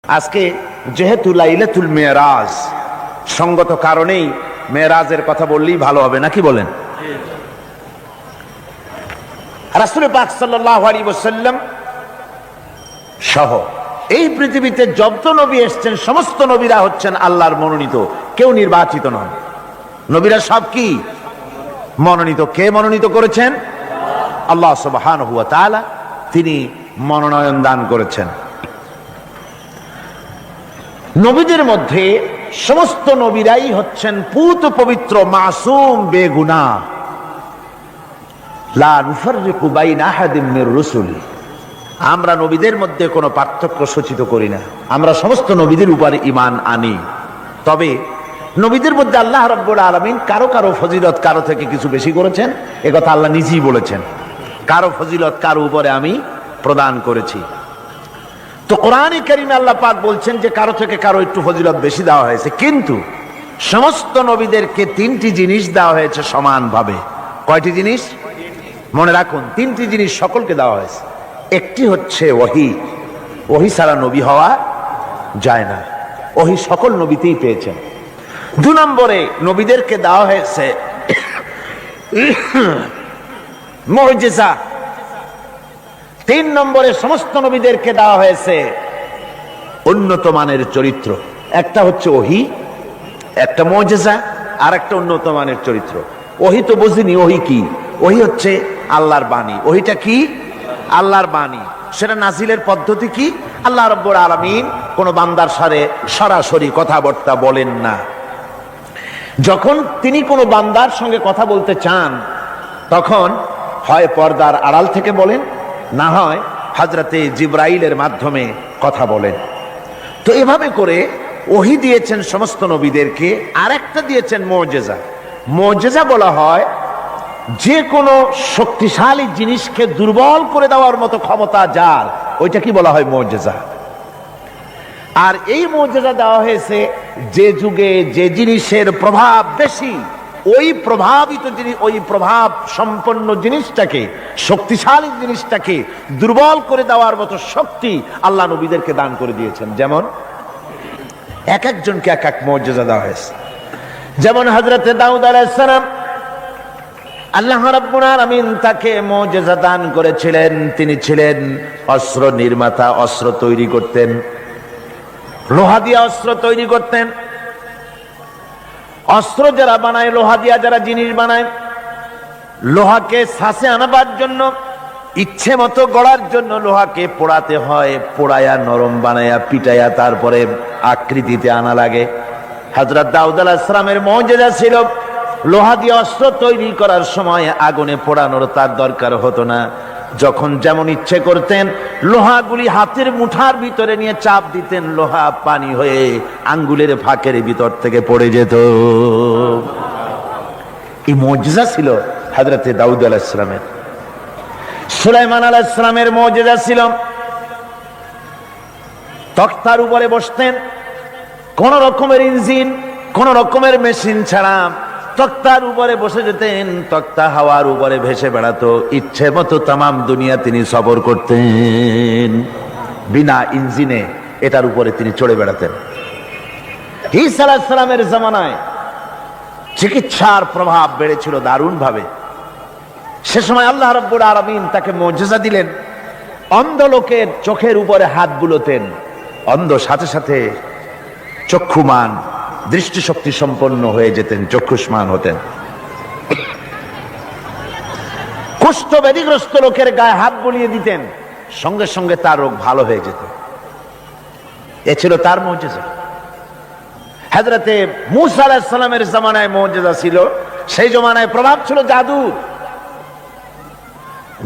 আজকে যেহেতু লাইলাতুল মেরাজ, সঙ্গত কারণেই মেরাজের কথা বললেই ভালো হবে, নাকি বলেন? রাসূল পাক সাল্লাল্লাহু আলাইহি ওয়াসাল্লাম সহ এই পৃথিবীতে যত নবী এসেছেন সমস্ত নবীরা হচ্ছেন আল্লাহর মনোনীত, কেউ নির্বাচিত নন। নবীরা সব কি মনোনীত? কে মনোনীত করেছেন? আল্লাহ সুবহানাহু ওয়া তাআলা, তিনি মনোনয়ন দান করেছেন। নবীদের মধ্যে সমস্ত নবীরাই হচ্ছেন পূত পবিত্র, মাসুম, বেগুনাহ। লা নুফাররিকু বাইনা আহাদিম মির রুসুলি, আমরা নবীদের মধ্যে কোনো পার্থক্য সূচিত করি না, আমরা সমস্ত নবীদের উপরে ঈমান আনি। তবে নবীদের মধ্যে আল্লাহ রাব্বুল আলামিন কারো কারো ফজিলত কারো থেকে কিছু বেশি করেছেন, একথা আল্লাহ নিজেই বলেছেন, কারো ফজিলত কারো উপরে আমি প্রদান করেছি। তো কোরআনে কারিমে আল্লাহ পাক বলছেন যে কারো থেকে কারো একটু ফজিলত বেশি দেওয়া হয়েছে, কিন্তু সমস্ত নবীদেরকে তিনটি জিনিস দেওয়া হয়েছে সমানভাবে। কয়টি জিনিস? মনে রাখুন, তিনটি জিনিস সকলকে দেওয়া হয়েছে। একটি হচ্ছে ওহী, ওহী ছাড়া নবী হওয়া যায় না, ওহী সকল নবীতেই পেয়েছেন। 2 নম্বরে নবীদেরকে দেওয়া হয়েছে মুজিজা। 3 নম্বরে সমস্ত নবীদেরকে দেওয়া হয়েছে উন্নত মানের চরিত্র। একটা হচ্ছে ওহী, একটা মুজিজা, আর একটা উন্নত মানের চরিত্র। ওহী তো বুঝিনি, ওহী কি? ওহী হচ্ছে আল্লাহর বাণী। ওহীটা কি? আল্লাহর বাণী। সেটা নাজিলের পদ্ধতি কি? আল্লাহ রাব্বুল আলামিন কোন বান্দার সাথে সরাসরি কথাবার্তা বলেন না। যখন তিনি কোন বান্দার সঙ্গে কথা বলতে চান, তখন হয় পর্দার আড়াল থেকে বলেন, না হয় হযরতে জিবরাইলের মাধ্যমে কথা বলেন। তো এভাবে করে ওহী দিয়েছেন সমস্ত নবীদেরকে। আর একটা দিয়েছেন মুজিজা। মুজিজা বলা হয় যে কোনো শক্তিশালী জিনিসকে দুর্বল করে দেওয়ার মতো ক্ষমতা যার, ওইটা কি বলা হয়? মুজিজা। আর এই মুজিজা দেওয়া হয়েছে যে যুগে যে জিনিসের প্রভাব বেশি, ওই প্রভাবিত জিনিস, ওই প্রভাব সম্পন্ন জিনিসটাকে, শক্তিশালী জিনিসটাকে দুর্বল করে দেওয়ার মতো শক্তি আল্লাহ নবীদেরকে দান করে দিয়েছেন। যেমন এক একজনকে এক এক মুজিজা দেওয়া হয়েছে। যেমন হযরতে দাউদ আলাইহিস সালাম, আল্লাহ রাব্বুল আলামিন তাকে মুজিজা দান করেছিলেন। তিনি ছিলেন অস্ত্র নির্মাতা, অস্ত্র তৈরি করতেন, লোহা দিয়ে অস্ত্র তৈরি করতেন। অস্ত্র যারা বানায়, লোহা দিয়া যারা জিনিস বানায়, লোহাকে ছাঁচে আনবার জন্য, ইচ্ছে মতো গড়ার জন্য লোহাকে পোড়াতে হয়, পোড়ায়া নরম বানায়া পিটায়া তারপরে আকৃতিতে আনা লাগে। হযরত দাউদ আলাইহিস সালামের মুজিজা ছিল লোহা দিয়ে অস্ত্র তৈরি করার সময় আগুনে পোড়ানোর তার দরকার হতো না। যখন যেমন ইচ্ছে করতেন লোহাগুলি হাতের মুঠার ভিতরে নিয়ে চাপ দিতেন, লোহা পানি হয়ে আঙ্গুলের ফাঁকের ভিতর থেকে পড়ে যেত। এই মুজিজা ছিল হযরতে দাউদ আলাইহিস সালামের। সুলাইমান আলাইহিস সালামের মুজিজা ছিল তক্তার উপরে বসতেন, কোন রকমের ইঞ্জিন, কোন রকমের মেশিন ছাড়া তক্তার উপরে বসে যেতেন, তক্তা হাওয়ার উপরে ভেসে বেড়াতো, ইচ্ছে মতো তামাম দুনিয়া তিনি সফর করতেন, বিনা ইঞ্জিনে এটার উপরে তিনি চড়ে বেড়াতেন। ঈসা আলাইহিস সালামের জামানায় চিকিৎসার প্রভাব বেড়েছিল দারুণ ভাবে। সে সময় আল্লাহ রাব্বুল আলামিন তাকে মুজিজা দিলেন। অন্ধ লোকের চোখের উপরে হাত বুলোতেন, অন্ধ সাথে সাথে চক্ষুমান, দৃষ্টিশক্তি সম্পন্ন হয়ে যেতেন, চক্ষুষ্মান হতেন। কুষ্ঠব্যাধিগ্রস্ত লোকের গায়ে হাত বুলিয়ে দিতেন, সঙ্গে সঙ্গে তার রোগ ভালো হয়ে যেত। এ ছিল তার মুজিজা। হযরতে মূসা আলাইহিস সালামের জামানায় মুজিজা ছিল, সেই জামানায় প্রভাব ছিল জাদুর,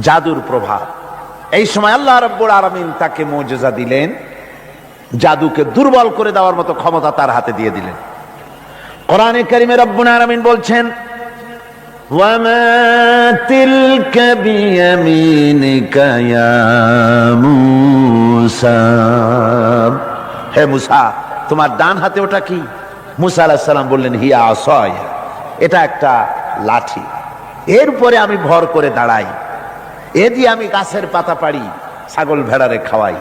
জাদুর প্রভাব। এই সময় আল্লাহ রাব্বুল আলামিন তাকে মুজিজা দিলেন, জাদুকে দুর্বল করে দেওয়ার মতো ক্ষমতা তার হাতে দিয়ে দিলেন। কোরআনে কারিমে রব্বুল আলামিন বলছেন, ওয়ামা তিলকা বিয়ামিনিকা ইয়া মূসা, হে মূসা তোমার ডান হাতে ওটা কি? মূসা আলাইহিস সালাম বললেন, হিয়া আসায়া, এটা একটা লাঠি, এর উপরে আমি ভর করে দাঁড়াই, এ দিয়ে আমি গাছের পাতা পাড়ি, ছাগল ভেড়ারে খাওয়াই,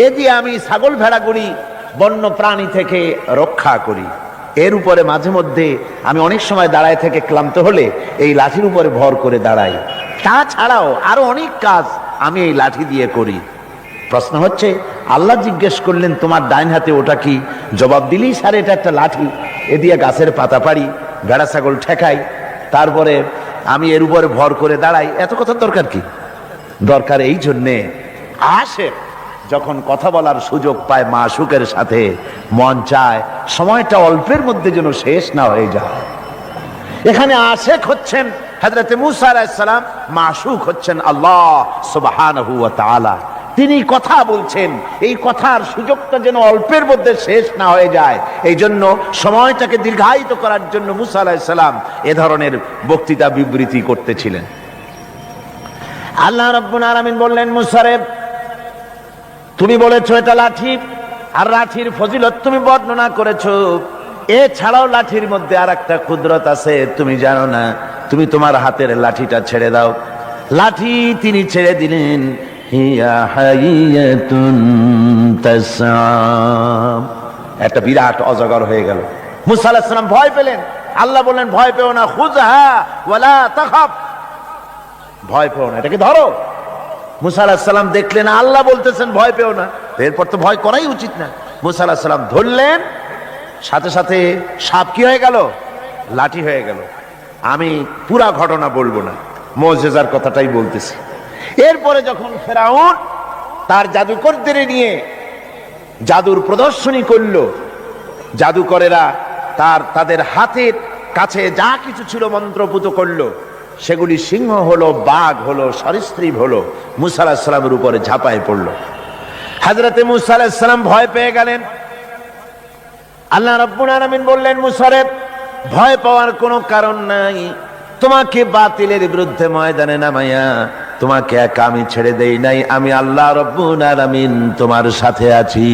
এ দিয়ে আমি ছাগল ভেড়াগুড়ি বন্য প্রাণী থেকে রক্ষা করি। এর উপরে মাঝে মধ্যে আমি অনেক সময় দাঁড়ায় থেকে ক্লান্ত হলে এই লাঠির উপরে ভর করে দাঁড়াই। তাছাড়াও আরো অনেক কাজ আমি এই লাঠি দিয়ে করি। প্রশ্ন হচ্ছে, আল্লাহ জিজ্ঞেস করলেন তোমার ডাইন হাতে ওটা কি? জবাব দিলেই স্যার এটা একটা লাঠি, এ দিয়ে গাছের পাতা পারি, ভেড়া ছাগল ঠেকাই, তারপরে আমি এর উপরে ভর করে দাঁড়াই। এত কথার দরকার কি? দরকার এই জন্যে আশেক যখন কথা বলার সুযোগ পায় মাশুকের সাথে, মন চায় সময়টা অল্পের মধ্যে যেন শেষ না হয়ে যায়। এখানে আশেক হচ্ছেন হযরত মূসা আলাইহিস সালাম, মাশুক হচ্ছেন আল্লাহ সুবহানাহু ওয়া তাআলা। তিনি কথা বলছেন, এই কথার সুযোগটা যেন অল্পের মধ্যে শেষ না হয়ে যায়, এই জন্য সময়টাকে দীর্ঘায়িত করার জন্য মূসা আলাইহিস সালাম এ ধরনের বক্তৃতা বিবৃতি করতেছিলেন। আল্লাহ রাব্বুল আলামিন বললেন, মূসা রে, তুমি বলেছো এটা লাঠি, আর লাঠির ফজিলত তুমি বর্ণনা করেছো। এছাড়াও লাঠির মধ্যে আর একটা কুদরত আছে, তুমি জানো না? তুমি তোমার হাতের লাঠিটা ছেড়ে দাও। লাঠি তিনি ছেড়ে দিলেন। হিয়া হাইয়াতুন তাসআ, একটা বিরাট অজগর হয়ে গেল। মূসা আলাইহিস সালাম ভয় পেলেন। আল্লাহ বললেন, ভয় পেও না, খুযহা ওয়ালা তাখাফ, ভয় পেও না, এটাকে ধরো। মূসা আলাইহিস সালাম দেখলেন আল্লাহ বলতেছেন ভয় পেও না, এরপর তো ভয় করাই উচিত না। মূসা আলাইহিস সালাম ধরলেন, সাথে সাথে সাপ কি হয়ে গেল? লাঠি হয়ে গেল। আমি পুরা ঘটনা বলবো না, মুজিজার কথাটাই বলতেছি। এরপরে যখন ফেরাউন তার জাদুকরদের নিয়ে জাদুর প্রদর্শনী করলো, জাদুকরেরা তাদের হাতের কাছে যা কিছু ছিল মন্ত্রপুত করলো, সেগুলি সিংহ হলো, বাঘ হলো, সরীসৃপ হলো, মূসা আলাইহিস সালামের উপরে ঝাঁপায় পড়লো। হযরতে মূসা আলাইহিস সালাম ভয় পেয়ে গেলেন। আল্লাহ রাব্বুল আলামিন বললেন, মূসা রে, ভয় পাওয়ার কোনো কারণ নাই, তোমাকে বাতিলের বিরুদ্ধে ময়দানে নামাইয়া তোমাকে একা আমি ছেড়ে দেই নাই, আমি আল্লাহ রাব্বুল আলামিন তোমার সাথে আছি,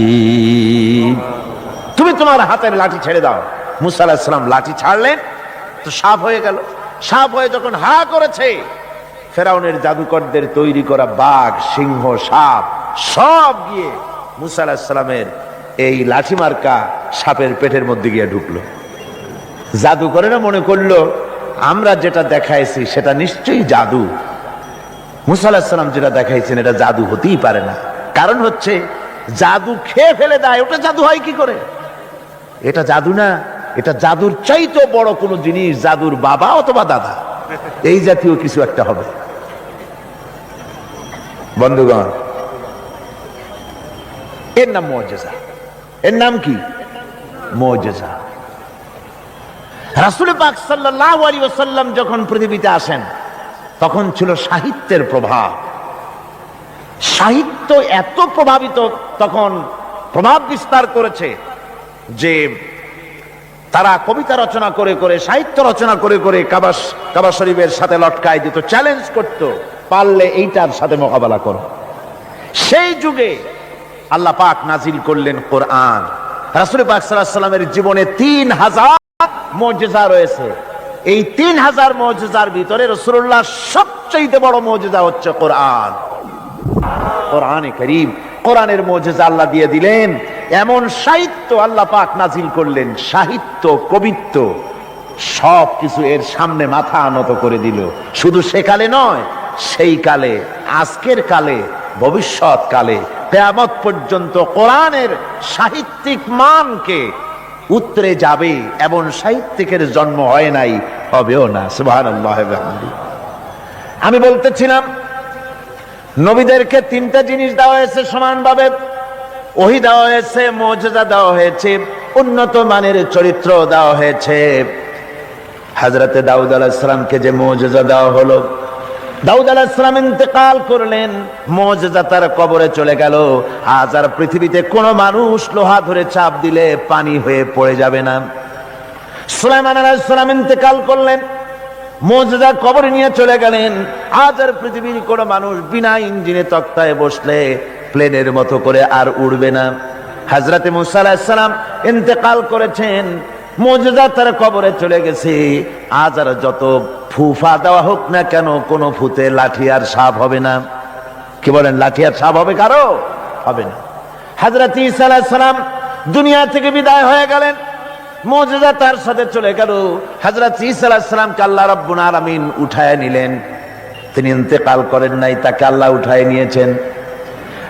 তুমি তোমার হাতের লাঠি ছেড়ে দাও। মূসা আলাইহিস সালাম লাঠি ছাড়লেন, তো সাপ হয়ে গেল। সাপ হয়ে যখন হা করেছে, ফেরাউনের জাদুকরদের তৈরি করা বাঘ, সিংহ, সাপ সব গিয়ে মূসা আলাইহিস সালামের এই লাঠি মার্কা সাপের পেটের মধ্যে গিয়ে ঢুকলো। জাদুকরেরা মনে করলো আমরা যেটা দেখাইছি সেটা নিশ্চয়ই জাদু। মূসা আলাইহিস সালাম যেটা দেখাইছেন এটা জাদু হতেই পারে না। কারণ হচ্ছে জাদু খেয়ে ফেলে দেয়, ওটা জাদু হয় কি করে? এটা জাদু না, এটা জাদুর চাইতে বড় কোনো জিনিস, জাদুর বাবা অথবা দাদা, এই জাতীয় কিছু একটা হবে। বন্ধুগণ, এর নাম মুজিজা। এর নাম কি? মুজিজা। রাসূল পাক সাল্লাল্লাহু আলাইহি ওয়াসাল্লাম যখন পৃথিবীতে আসেন, তখন ছিল সাহিত্যের প্রভাব। সাহিত্য এত প্রভাবিত, তখন প্রভাব বিস্তার করেছে যে তারা কবিতা রচনা করে করে, সাহিত্য রচনা করে করে কাবা শরীফের সাথে লটকায় দিত, চ্যালেঞ্জ করত, পারলে এইটার সাথে মোকাবেলা করো। সেই যুগে আল্লাহ পাক নাজিল করলেন কোরআন। রাসূল পাক সাল্লাল্লাহু আলাইহি ওয়াসাল্লামের জীবনে 3000 মুজিজা রয়েছে। এই 3000 মুজিজার ভিতরে রাসূলুল্লাহ সবচেয়ে বড় মুজিজা হচ্ছে কোরআন। কোরআনে কারীম, কোরআনের মুজিজা আল্লাহ দিয়ে দিলেন। এমন সাহিত্য আল্লাহ পাক নাজিল করলেন, সাহিত্য, কবিত্ব সব কিছু এর সামনে মাথা নত করে দিল। শুধু সেকালে নয়, সেই কালে, আজকের কালে, ভবিষ্যৎ কালে, কিয়ামত পর্যন্ত কোরআনের সাহিত্যিক মানকে উতরে যাবে, এমন সাহিত্যিকের জন্ম হয় নাই, হবেও না। সুবহানাল্লাহ ওয়া বিহামদিহি। আমি বলতেছিলাম নবীদেরকে 3টা জিনিস দেওয়া হয়েছে সমানভাবে। ওহী দেওয়া হয়েছে, মুজিজা দেওয়া হয়েছে, উন্নত মানের চরিত্র দেওয়া হয়েছে। হযরতে দাউদ আলাইহিস সালামকে যে মুজিজা দেওয়া হলো, দাউদ আলাইহিস সালাম ইন্তেকাল করলেন, মুজিজা তার কবরে চলে গেল। আজ আর পৃথিবীতে কোন মানুষ লোহা ধরে চাপ দিলে পানি হয়ে পড়ে যাবে না। সুলাইমান আলাইহিস সালাম ইন্তেকাল করলেন, মুজিজা কবরে নিয়ে চলে গেলেন। আজ আর পৃথিবীর কোন মানুষ বিনা ইঞ্জিনে তক্তায় বসলে প্লেনের মতো করে আর উড়বে না। হযরতে মূসা আলাইহিস সালাম ইন্তেকাল করেছেন, মুজিজা তার কবরে চলে গেছে। আজ আর যত ফুফা দেওয়া হোক না কেন, কোন ফুতে লাঠি আর সাপ হবে না। কি বলেন? লাঠি আর সাপ হবে কারো? হবে না। হযরত ঈসা আলাইহিস সালাম দুনিয়া থেকে বিদায় হয়ে গেলেন, মুজিজা তার সাথে চলে গেল। হযরত ঈসা আলাইহিস সালামকে আল্লাহ রাব্বুল আলামিন উঠায় নিলেন। তিনি ইন্তেকাল করেন নাই, তাকে আল্লাহ উঠায় নিয়েছেন।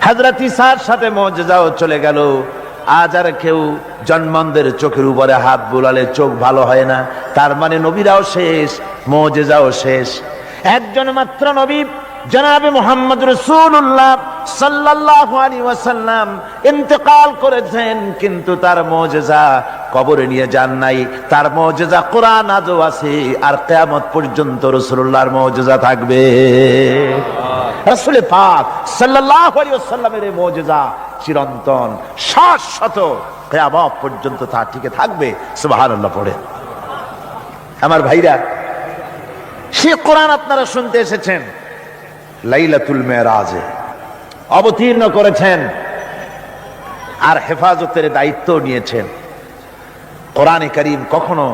হযরত ঈসার সাথে মুজিজাও চলে গেল। আজ আর কেউ জন্মদের চোখের উপরে হাত বুলালে চোখ ভালো হয় না, তার মানে নবীরাও শেষ, মুজিজাও শেষ। একজন মাত্র নবী জনাবে মুহাম্মদ রাসূলুল্লাহ সাল্লাল্লাহু আলাইহি ওয়াসাল্লাম ইন্তেকাল করেছেন, কিন্তু তার মুজিজা কবরে নিয়ে যান নাই। তার মুজিজা কোরআন আজও আছে, আর কিয়ামত পর্যন্ত রাসূলুল্লাহর মুজিজা থাকবে। রাসূল পাক সাল্লাল্লাহু আলাইহি ওয়াসাল্লামের এই মুজিজা চিরন্তন, শাশ্বত, কিয়ামত পর্যন্ত তা টিকে থাকবে। সুবহানাল্লাহ পড়ে। আমার ভাইরা, সে কোরআন আপনারা শুনতে এসেছেন, লাইলাতুল মেরাজে অবতীর্ণ করেছেন আর হেফাজতের দায়িত্ব নিয়েছেন। কোরআনে কারীম কখনো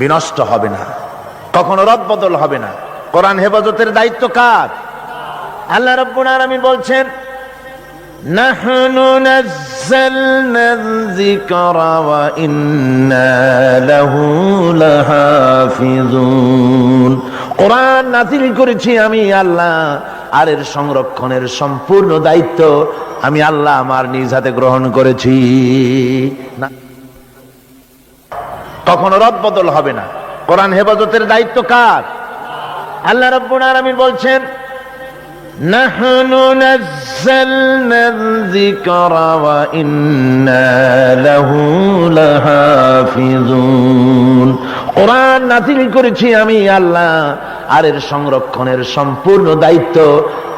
বিনষ্ট হবে না, কখনো রদবদল হবে না। কোরআন হেফাজতের দায়িত্ব কার? আল্লাহ রাব্বুল আলামিন বলছেন, নাহনু নাযালনা যিকরা ওয়া ইন্না লাহু লাহাফিজুন। কোরআন নাযিল করেছি আমি আল্লাহ, আর এর সংরক্ষণের সম্পূর্ণ দায়িত্ব আমি আল্লাহ আমার নিজ হাতে গ্রহণ করেছি। না, কখনো রদবদল হবে না। কোরআন হেফাজতের দায়িত্ব কার? আল্লাহ রাব্বুল আলামিন বলছেন, নাহনু নাযালনা যিকরা ওয়া ইন্না লাহু লাহাফিজুন। কোরআন নাযিল করেছি আমি আল্লাহ, আর এর সংরক্ষণের সম্পূর্ণ দায়িত্ব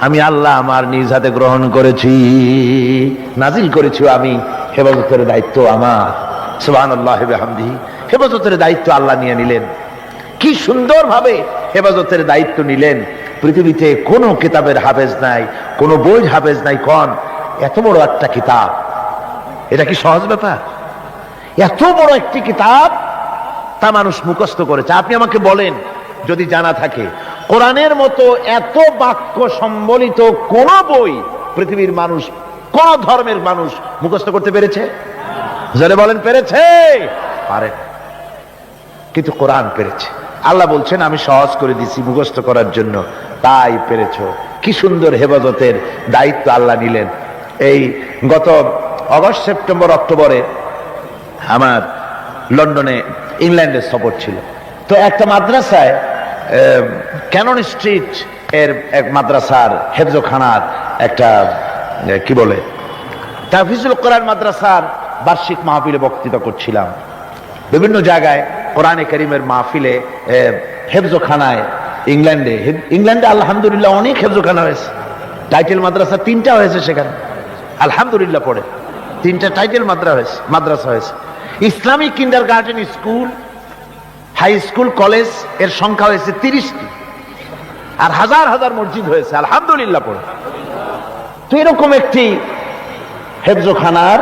আমি আল্লাহ আমার নিজ হাতে গ্রহণ করেছি। নাযিল করেছি আমি, হেফাজতের দায়িত্ব আমার। সুবহানাল্লাহি ওয়া বিহামদিহি। হেফাজতের দায়িত্ব আল্লাহ নিয়ে নিলেন। কি সুন্দরভাবে হেফাজতের দায়িত্ব নিলেন। পৃথিবীতে কোনো কিতাবের হাফেজ নাই, কোনো বই হাফেজ নাই। কোন এত বড় একটা কিতাব, এটা কি সহজ ব্যাপার? এত বড় একটি কিতাব তা মানুষ মুখস্থ করেছে। আপনি আমাকে বলেন, যদি জানা থাকে, কোরআনের মতো এত বাক্য সম্বলিত কোন বই পৃথিবীর মানুষ, কোন ধর্মের মানুষ মুখস্থ করতে পেরেছে? যারা বলেন পেরেছে, পারে, কিন্তু কোরআন পেরেছে। আল্লাহ বলছেন, আমি সহজ করে দিছি মুখস্থ করার জন্য, তাই পেরেছো। কি সুন্দর হেফাজতের দায়িত্ব আল্লাহ নিলেন। এই গত অগস্ট, সেপ্টেম্বর, অক্টোবরে আমার লন্ডনে, ইংল্যান্ডের সফর ছিল। তো একটা মাদ্রাসায়, ক্যানন স্ট্রিট এর এক মাদ্রাসার হেফজখানার একটা কি বলে তাহফিজুল কোরআন মাদ্রাসার বার্ষিক মাহফিলে বক্তৃতা করছিলাম। বিভিন্ন জায়গায় কোরআনে কারীমের মাহফিলে, হেফজখানায়, ইংল্যান্ডে আলহামদুলিল্লাহ অনেক হেফজখানা হয়েছে। টাইটেল মাদ্রাসা 3টা হয়েছে সেখানে, আলহামদুলিল্লাহ পড়ে 3টা টাইটেল মাদ্রাসা হয়েছে। Islamic kindergarten school, high school, college এর সংখ্যা হয়েছে 30টি, আর হাজার হাজার মসজিদ হয়েছে, আলহামদুলিল্লাহ পড়ে। তো এরকম একটি হেফজখানার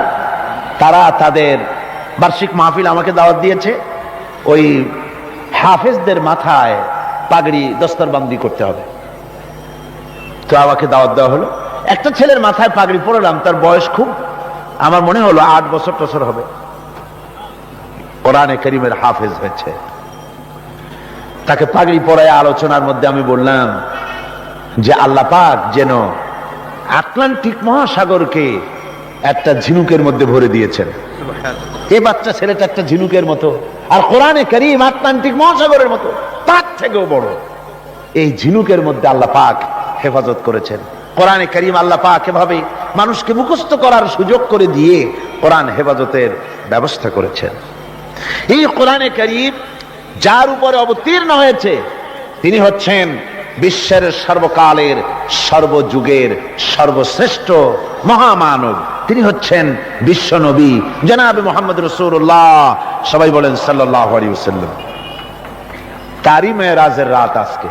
তারা তাদের বার্ষিক মাহফিল আমাকে দাওয়াত দিয়েছে। ওই হাফেজদের মাথায় পাগড়ি, দস্তরবন্দি করতে হবে। তো আমাকে দাওয়াত দেওয়া হলো। একটা ছেলের মাথায় পাগড়ি পরালাম, তার বয়স খুব, আমার মনে হলো 8 বছর হবে, কোরআনে কারীমের হাফেজ হয়েছে। তাকে পাগড়ি পরায় আলোচনার মধ্যে আমি বললাম যে আল্লাহ পাক যেন আটলান্টিক মহাসাগরকে একটা ঝিনুকের মধ্যে ভরে দিয়েছেন। এই বাচ্চা ছেলেটা একটা ঝিনুকের মতো, আর কোরআনে কারীম আটলান্টিক মহাসাগরের মতো, তার থেকেও বড়। এই ঝিনুকের মধ্যে আল্লাহ পাক হেফাজত করেছেন। কোরআনে কারীম আল্লাহ পাক এভাবে মানুষকে মুখস্থ করার সুযোগ করে দিয়ে কোরআন হেফাজতের ব্যবস্থা করেছেন। এই কোরআনে কারীম যার উপরে অবতীর্ণ হয়েছে, তিনি হচ্ছেন বিশ্বের সর্বকালের, সর্বযুগের সর্বশ্রেষ্ঠ মহামানব। তিনি হচ্ছেন বিশ্ব নবী জনাবে মুহাম্মদ রাসূলুল্লাহ, সবাই বলেন সাল্লাল্লাহু আলাইহি ওয়াসাল্লাম। তারই মেরাজের রাত আজকে।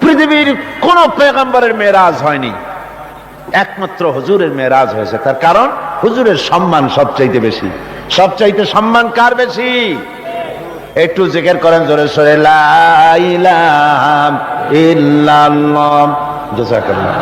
পৃথিবীর কোন পয়গম্বরের মেরাজ হয়নি, একমাত্র হুজুরের মেরাজ হয়েছে। তার কারণ হুজুরের সম্মান সবচাইতে বেশি। সবচাইতে সম্মান কার বেশি? একটু জিকির করেন জোরে সোরে, লা ইলাহা ইল্লাল্লাহ। জাযাকাল্লাহ।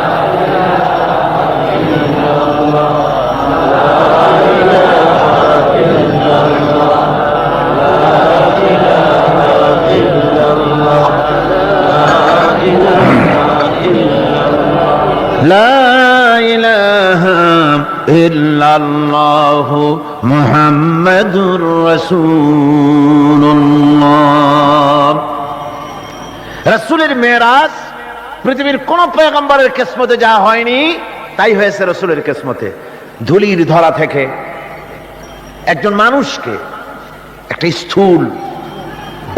ইল্লাল্লাহু মুহাম্মাদুর রাসূলুল্লাহ। রাসূলের মেরাজ পৃথিবীর কোন পয়গম্বরের কিসমতে যা হয়নি তাই হয়েছে রাসূলের কিসমতে। ধুলির ধরা থেকে একজন মানুষকে, একটা স্থূল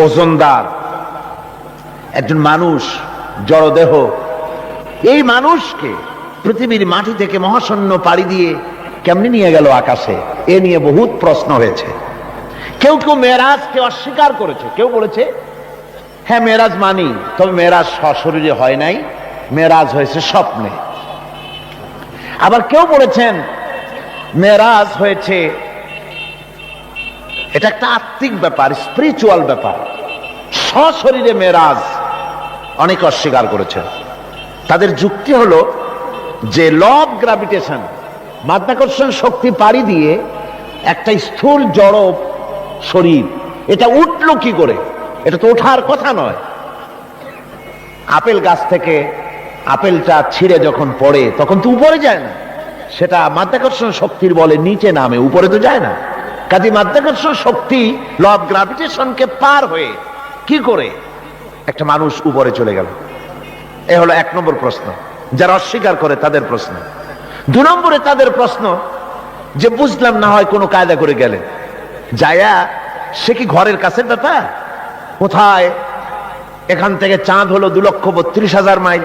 ওজনদার একজন মানুষ, জড়দেহ, এই মানুষকে পৃথিবীর মাটি থেকে মহাশূন্য পাড়ি দিয়ে কেমনি নিয়ে গেল আকাশে, এ নিয়ে বহুত প্রশ্ন হয়েছে। কেউ কেউ মেরাজকে অস্বীকার করেছে, কেউ বলেছে হ্যাঁ মেরাজ মানি, তবে মেরাজ সশরীরে হয় নাই, মেরাজ হয়েছে স্বপ্নে। আবার কেউ বলেছেন মেরাজ হয়েছে, এটা একটা আত্মিক ব্যাপার, স্পিরিচুয়াল ব্যাপার, সশরীরে মেরাজ। অনেক অস্বীকার করেছেন। তাদের যুক্তি হলো যে ল অফ গ্রাভিটেশন, মাধ্যাকর্ষণ শক্তি পাড়ি দিয়ে একটা স্থূল জড় শরীর, এটা উঠলো কি করে? এটা তো ওঠার কথা নয়। আপেল গাছ থেকে আপেলটা ছিঁড়ে যখন পড়ে তখন তো উপরে যায় না, সেটা মাধ্যাকর্ষণ শক্তির বলে নিচে নামে, উপরে তো যায় না। কাজে মাধ্যাকর্ষণ শক্তি ল অফ গ্রাভিটেশনকে পার হয়ে কি করে একটা মানুষ উপরে চলে গেল? এ হলো 1 নম্বর প্রশ্ন, যারা অস্বীকার করে তাদের প্রশ্ন। 2 নম্বরে তাদের প্রশ্ন যে বুঝলাম না হয় কোনো কায়দা করে গেলেন, যায়া সে কি ঘরের কাছের ব্যাপার? কোথায়? এখান থেকে চাঁদ হলো 2,32,000 মাইল,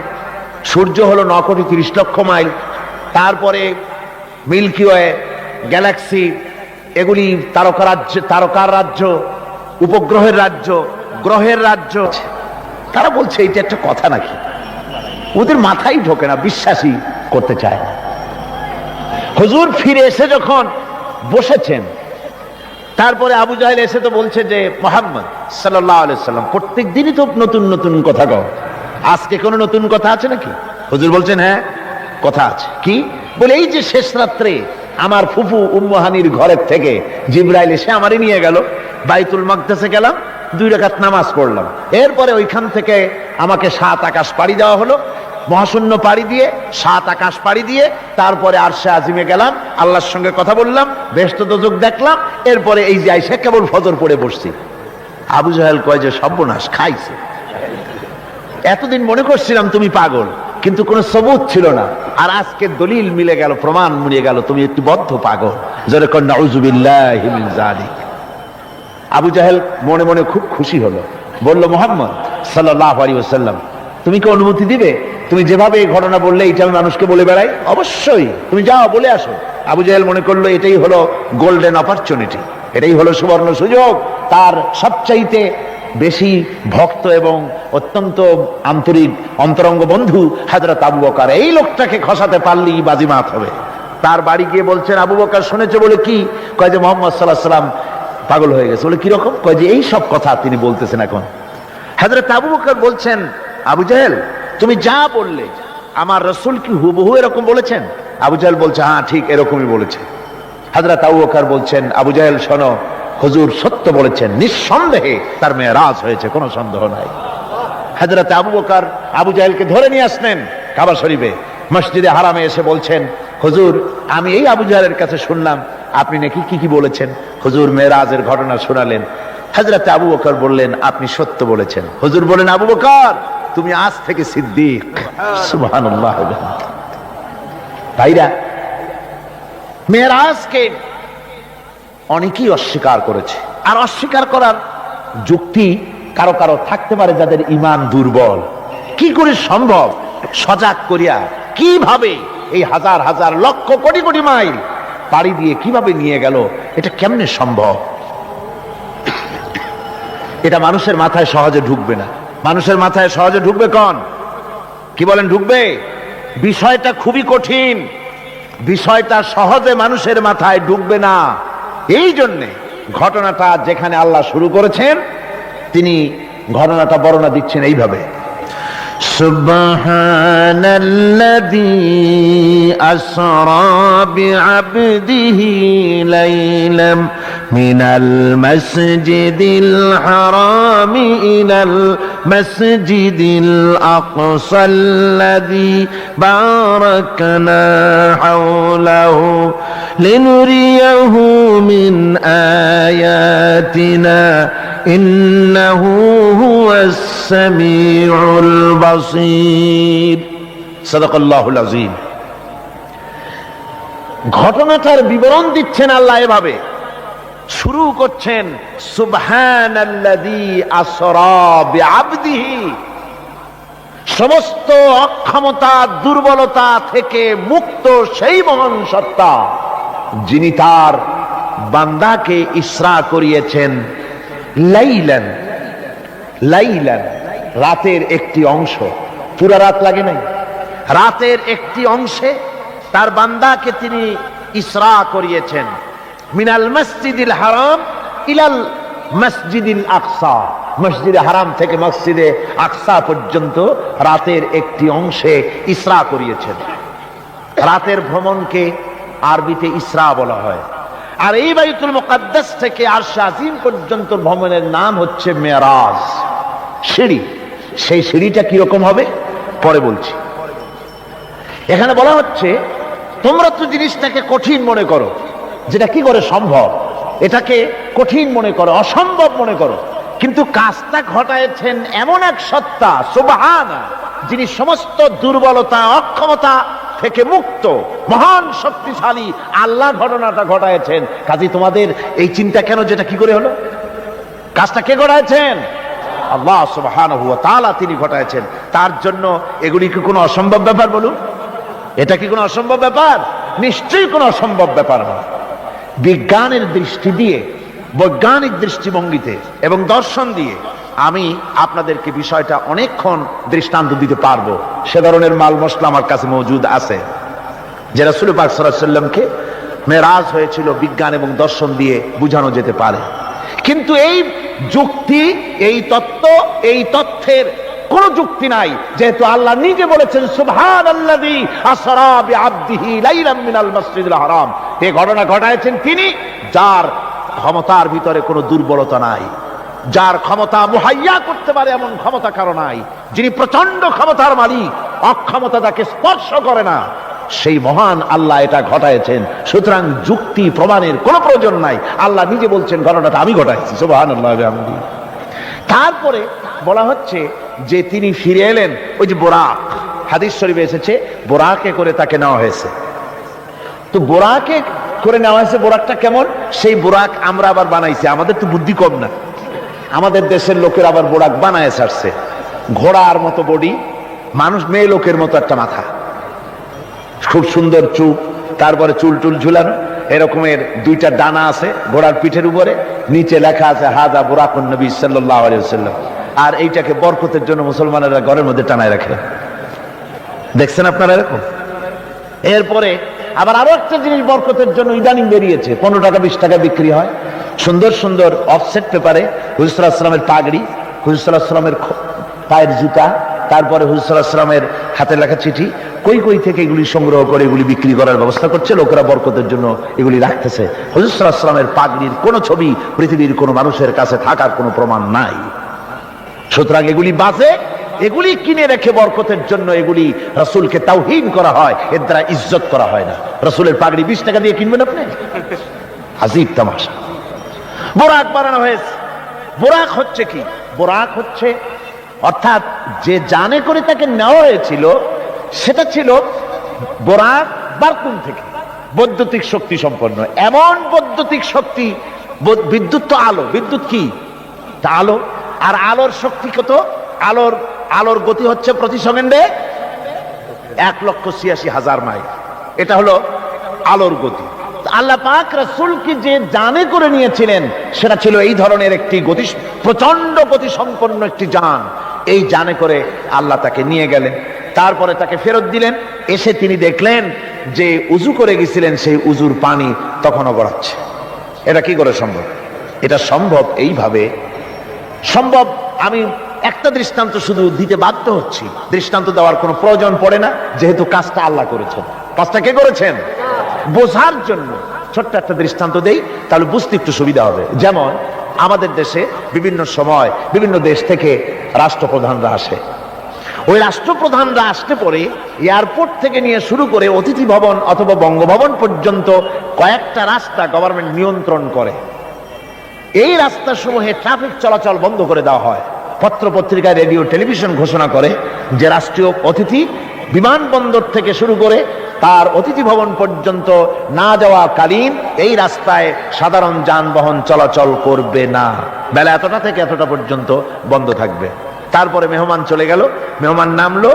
সূর্য হলো 9,30,00,000 মাইল, তারপরে মিল্কি ওয়ে, গ্যালাক্সি, এগুলি তারকার রাজ্য, উপগ্রহের রাজ্য, গ্রহের রাজ্য। তারা বলছে এটা একটা কথা নাকি? ওদের মাথায় ঢোকে না, বিশ্বাসই করতে চায় না। হুজুর ফিরে এসে যখন বসেছেন, তারপরে আবু জাহেল এসে তো বলছে যে মুহাম্মদ সাল্লাল্লাহু আলাইহি সাল্লাম প্রত্যেক দিনই তো নতুন নতুন কথা কও, আজকে কোনো নতুন কথা আছে নাকি? হুজুর বলছেন হ্যাঁ কথা আছে। কি বলে? এই যে শেষ রাত্রে আমার ফুফু উম্মু হানির ঘরের থেকে জিবরাইল এসে আমারে নিয়ে গেল, বাইতুল মাকদাসে গেলাম, 2 রাকাত নামাজ পড়লাম, এরপরে ওইখান থেকে আমাকে 7 আকাশ পাড়ি দেওয়া হলো, মহাশূন্য পাড়ি দিয়ে 7 আকাশ পাড়ি দিয়ে তারপরে আরশে আজিমে গেলাম, আল্লাহর সঙ্গে কথা বললাম, বেহেশত দোজখ দেখলাম, এরপরে এই যে আইসা কেবল ফজর পড়ে বসছি। আবু জাহেল কয় যে সর্বনাশ, খাইছে। এতদিন মনে করছিলাম তুমি পাগল, কিন্তু কোনো সবুত ছিল না, আর আজকে দলিল মিলে গেল, প্রমাণ মিলে গেল তুমি একটি বদ্ধ পাগল। জোরে কর নাউযুবিল্লাহি মিন যালিক। আবু জাহেল মনে মনে খুব খুশি হলো, বলল মুহাম্মদ সাল্লাল্লাহু আলাইহি ওয়াসাল্লাম তুমি কি অনুমতি দিবে? তুমি যেভাবে এই ঘটনা বললে এটা আমি মানুষকে বলে বেড়াই, অবশ্যই তুমি যাও বলে আসো। আবু জাহেল মনে করলো এটাই হলো গোল্ডেন অপরচুনিটি, এটাই হলো সুবর্ণ সুযোগ। তার সবচাইতে বেশি ভক্ত এবং অত্যন্ত আন্তরিক অন্তরঙ্গ বন্ধু হযরত আবু বকর, এই লোকটাকে খসাতে পারলেই বাজিমাত হবে। তার বাড়ি গিয়ে বলছেন আবু বকর শুনেছে বলে কি? কয় যে মুহাম্মদ সাল্লাল্লাহু আলাইহি ওয়াসাল্লাম পাগল হয়ে গেছে। বলে কিরকম? কয় যে এই সব কথা তিনি বলতেছেন এখন। হযরত আবু বকর বলছেন আবু জাহেল তুমি যা বললে আমার রাসূল কি হুবহু এরকম বলেছেন? আবু জাহেল বলছে হ্যাঁ ঠিক এরকমই বলেছে। হযরত আবু বকর বলছেন আবু জাহেল শোনো, হুজুর সত্য বলেছেন, নিঃসন্দেহে তার মেরাজ হয়েছে, কোনো সন্দেহ নাই। হযরত আবু বকর আবু জাহেলকে ধরে নিয়ে আসলেন কাবা শরীফে, মসজিদে হারামে এসে বলছেন হুজুর আমি এই আবু জাহেলের কাছে শুনলাম আপনি নাকি কি কি বলেছেন। হুজুর মেরাজের ঘটনা শোনালেন। হযরত আবু বকর বললেন আপনি সত্য বলেছেন। হুজুর বলেন আবু বকর তুমি আজ থেকে সিদ্দিক। সুবহানাল্লাহ। ভাইরা, মেরাজকে অনেকেই অস্বীকার করেছে, আর অস্বীকার করার যুক্তি কারো কারো থাকতে পারে যাদের ঈমান দুর্বল। কি করে সম্ভব? সজাগ করিয়া কিভাবে এই হাজার হাজার লক্ষ কোটি কোটি মাইল পাড়ি দিয়ে কিভাবে নিয়ে গেল, এটা কেমনে সম্ভব? এটা মানুষের মাথায় সহজে ঢুকবে না। মানুষের মাথায় সহজে ঢুকবে কোন? কি বলেন ঢুকবে? বিষয়টা খুবই কঠিন, বিষয়টা সহজে মানুষের মাথায় ঢুকবে না। এই জন্যে ঘটনাটা যেখানে আল্লাহ শুরু করেছেন তিনি ঘটনাটা বর্ণনা দিচ্ছেন এইভাবে, সুবহানাল্লাযী আসরা বিআবদিহি লাইলাম من المسجد الحرام إلى المسجد الأقصى الذي باركنا حوله لنريه من آياتنا إنه هو السميع البصير صدق الله العظيم। ঘটনাটার বিবরণ দিচ্ছেন আল্লাহ এভাবে, শুরু করছেন সুবহানাল্লাযী আসরা বিআবদিহি, সমস্ত অক্ষমতা দুর্বলতা থেকে মুক্ত সেই মহান সত্তা যিনি তার বান্দাকে ইসরা করিয়েছেন লাইলান, লাইলান রাতের একটি অংশ, পুরা রাত লাগে নাই, রাতের একটি অংশে তার বান্দাকে তিনি ইসরা করিয়েছেন। মিনাল মসজিদিল হারাম ইলাল মসজিদিল আকসা, মসজিদে হারাম থেকে মসজিদে আকসা পর্যন্ত রাতের একটি অংশে ইসরা করিয়েছেন। রাতের ভ্রমণকে আরবিতে ইসরা বলা হয়। আর এই বাইতুল মুকাদ্দাস থেকে আরশে আজিম পর্যন্ত ভ্রমণের নাম হচ্ছে মেরাজ, সিঁড়ি। সেই সিঁড়িটা কিরকম হবে পরে বলছি। এখানে বলা হচ্ছে তোমরা তো জিনিসটাকে কঠিন মনে করো, যেটা কি করে সম্ভব, এটাকে কঠিন মনে করো, অসম্ভব মনে করো, কিন্তু কাজটা ঘটায়ছেন এমন এক সত্তা সুবহানা, যিনি সমস্ত দুর্বলতা অক্ষমতা থেকে মুক্ত, মহান শক্তিশালী আল্লাহ ঘটনাটা ঘটায়ছেন। কাজী তোমাদের এই চিন্তা কেন, যেটা কি করে হলো, কাজটা কে ঘটায়ছেন? আল্লাহ সুবহানাহু ওয়া তাআলা তিনি ঘটায়ছেন। তার জন্য এগুলি কি কোনো অসম্ভব ব্যাপার? বলুন, এটা কি কোনো অসম্ভব ব্যাপার? নিশ্চয়ই কোনো অসম্ভব ব্যাপার না। বিজ্ঞানের দৃষ্টি দিয়ে, বৈজ্ঞানিক দৃষ্টিভঙ্গিতে এবং দর্শন দিয়ে আমি আপনাদেরকে বিষয়টা অনেকক্ষণ দৃষ্টান্ত দিতে পারবো। সে ধরনের মাল মশলা আমার কাছে মজুদ আছে, যে রাসূল পাক সাল্লাল্লাহু আলাইহি ওয়াসাল্লামকে মেরাজ হয়েছিল বিজ্ঞান এবং দর্শন দিয়ে বুঝানো যেতে পারে। কিন্তু এই যুক্তি, এই তত্ত্ব, এই তথ্যের কোন যুক্তি নাই, যেহেতু আল্লাহ নিজে বলেছেন সুবহানাল্লাযী আসরা বিআবদিহি লাইলাম মিনাল মসজিদিল হারাম। এই ঘটনা ঘটায়ছেন তিনি, যার ক্ষমতার ভিতরে কোনো দুর্বলতা নাই, যার ক্ষমতা মুহাইয়া করতে পারে এমন ক্ষমতা কারো নাই, যিনি প্রচন্ড ক্ষমতার মালিক, অক্ষমতা তাকে স্পর্শ করে না, সেই মহান আল্লাহ এটা ঘটায়ছেন। সুতরাং যুক্তি প্রমাণের কোনো প্রয়োজন নাই, আল্লাহ নিজে বলছেন ঘটনাটা আমি ঘটাইছি সুবহানাল্লাহ বিহামদিহি। তারপরে বলা হচ্ছে যে তিনি ফিরে এলেন, ওই যে বোরাক, হাদিস শরীফে এসেছে বোরাকে করে তাকে নেওয়া হয়েছে। তো বোরাকে করে নেওয়া হয়েছে, বোরাকটা কেমন? সেই বোরাক আমরা আবার বানাইছি, আমাদের তো বুদ্ধি কম না, আমাদের দেশের লোকের আবার বোরাক বানায় ছাড়ছে। ঘোড়ার মতো বডি, মানুষ মেয়ে লোকের মতো একটা মাথা, খুব সুন্দর চুপ, তারপরে চুল টুল ঝুলানো, এরকমের দুইটা ডানা আছে ঘোড়ার পিঠের উপরে, নিচে লেখা আছে হাযা বুরাকুন নবী সাল্লাল্লাহু আলাইহি ওয়াসাল্লাম। আর এইটাকে বরকতের জন্য মুসলমানেরা ঘরের মধ্যে টানায় রাখে, দেখছেন আপনারা এরকম। এরপরে আবার আরো একটা জিনিস বরকতের জন্য ইদানিং বেরিয়েছে, 15 টাকা 20 টাকা বিক্রি হয়, সুন্দর সুন্দর অফসেট পেপারে হুজুর সাল্লাল্লাহু আলাইহি ওয়াসাল্লামের পাগড়ি, হুজুর সাল্লাল্লাহু আলাইহি ওয়াসাল্লামের পায়ের জুতা, তারপরে হুজুর সাল্লাল্লাহু আলাইহি ওয়াসাল্লামের হাতে লেখা চিঠি, কই কই থেকে এগুলি সংগ্রহ করে এগুলি বিক্রি করার ব্যবস্থা করছে, লোকেরা বরকতের জন্য এগুলি রাখতেছে। হুজুর সাল্লাল্লাহু আলাইহি ওয়াসাল্লামের পাগড়ির কোনো ছবি পৃথিবীর কোনো মানুষের কাছে থাকার কোনো প্রমাণ নাই। সুতরাং এগুলি বাজে, এগুলি কিনে রেখে বরকতের জন্য এগুলি রাসূলকে তাওহীন করা হয়, এর দ্বারা ইজ্জত করা হয় না। রাসূলের পাগড়ি 20 টাকা দিয়ে কিনবেন আপনি? আজীব তামাশা। বোরাক বানানো হয়েছে। বোরাক হচ্ছে কি? বোরাক হচ্ছে অর্থাৎ যে জানে করে তাকে নেওয়া হয়েছিল, সেটা ছিল বোরাক বারকুন থেকে, বৈদ্যুতিক শক্তি সম্পন্ন, এমন বৈদ্যুতিক শক্তি। বিদ্যুৎ তো আলো, বিদ্যুৎ কি? তা আলো। আর আলোর শক্তি কত? আলোর গতি হচ্ছে প্রতি সেকেন্ডে 1,86,000 মাইল। এটা হলো আলোর গতি। আল্লাহ পাক রাসূলকে যে জানে করে নিয়েছিলেন, সেটা ছিল এই ধরনের একটি গতি, প্রচন্ড গতি সম্পন্ন একটি যান। এই জানে করে আল্লাহ তাকে নিয়ে গেলেন, তারপরে তাকে ফেরত দিলেন। এসে তিনি দেখলেন যে উজু করে গেছিলেন, সেই উজুর পানি তখনও গড়াচ্ছে। এটা কি করে সম্ভব? এটা সম্ভব এইভাবে সম্ভব। আমি একটা দৃষ্টান্ত শুধু দিতে বাধ্য হচ্ছি, দৃষ্টান্ত দেওয়ার কোনো প্রয়োজন পড়ে না, যেহেতু কাজটা আল্লাহ করেছেন। কাজটা কে করেছেন? বোঝার জন্য, ছোট্ট একটা দৃষ্টান্ত দেই, তাহলে বুঝতে একটু সুবিধা হবে। যেমন আমাদের দেশে বিভিন্ন সময় বিভিন্ন দেশ থেকে রাষ্ট্রপ্রধানরা আসে। ওই রাষ্ট্রপ্রধানরা আসতে পরে এয়ারপোর্ট থেকে নিয়ে শুরু করে অতিথি ভবন অথবা বঙ্গভবন পর্যন্ত কয়েকটা রাস্তা গভর্নমেন্ট নিয়ন্ত্রণ করে। এই রাস্তাসমূহে ট্রাফিক চলাচল বন্ধ করে দেওয়া হয়। পত্র পত্রিকায়, রেডিও, টেলিভিশন ঘোষণা করে যে রাষ্ট্রীয় অতিথি বিমানবন্দর থেকে শুরু করে তার অতিথি ভবন পর্যন্ত না যাওয়া কালীন এই রাস্তায় সাধারণ যানবাহন চলাচল করবে না, বেলা এতটা থেকে এতটা পর্যন্ত বন্ধ থাকবে। তারপরে মেহমান চলে গেল, মেহমান নামলো,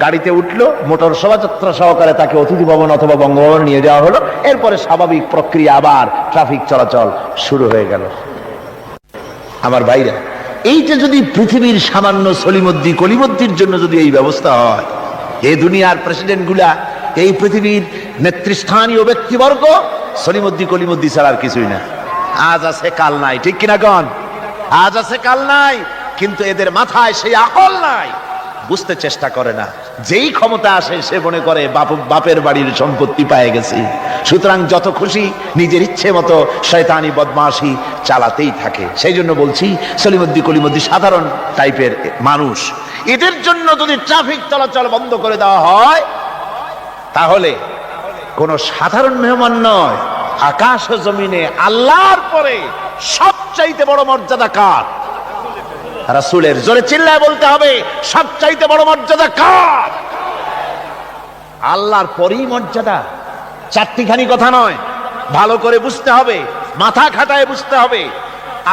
গাড়িতে উঠলো, মোটর শোভাযাত্রা সহকারে তাকে অতিথি ভবন অথবা বঙ্গভবন নিয়ে যাওয়া হলো। এরপরে স্বাভাবিক প্রক্রিয়া, আবার ট্রাফিক চলাচল শুরু হয়ে গেল। আমার ভাইরা, এইটা যদি পৃথিবীর সামান্য সলিমদ্দি কলিমদ্দির জন্য যদি এই ব্যবস্থা হয়, এই দুনিয়ার প্রেসিডেন্ট গুলা, এই পৃথিবীর নেতৃস্থানীয় ব্যক্তিবর্গ সলিমদ্দি কলিমদ্দি ছাড়া আর কিছুই না। আজ আছে কাল নাই, ঠিক কিনা গণ? আজ আছে কাল নাই, কিন্তু এদের মাথায় সেই আকল নাই, বুঝতে চেষ্টা করে না। যেই ক্ষমতা আসে সে মনে করে বাপের বাড়ির সম্পত্তি পেয়ে গেছি, সুতরাং যত খুশি নিজের ইচ্ছে মতো শয়তানি বদমাশি চালাতেই থাকে। সেই জন্য বলছি, সলিমদ্দি কলিমদ্দি সাধারণ টাইপের মানুষ, এদের জন্য যদি ট্রাফিক চলাচল বন্ধ করে দেওয়া হয়, তাহলে কোন সাধারণ মেহমান নয়, আকাশ ও জমিনে আল্লাহর পরে সবচাইতে বড় মর্যাদা কার? রাসূলের। জোরে চিল্লায় বলতে হবে, সবচাইতে বড় মর্যাদা কার? আল্লাহর পরেই মর্যাদা। চারটিখানি কথা নয়, ভালো করে বুঝতে হবে, মাথা খাটায় বুঝতে হবে।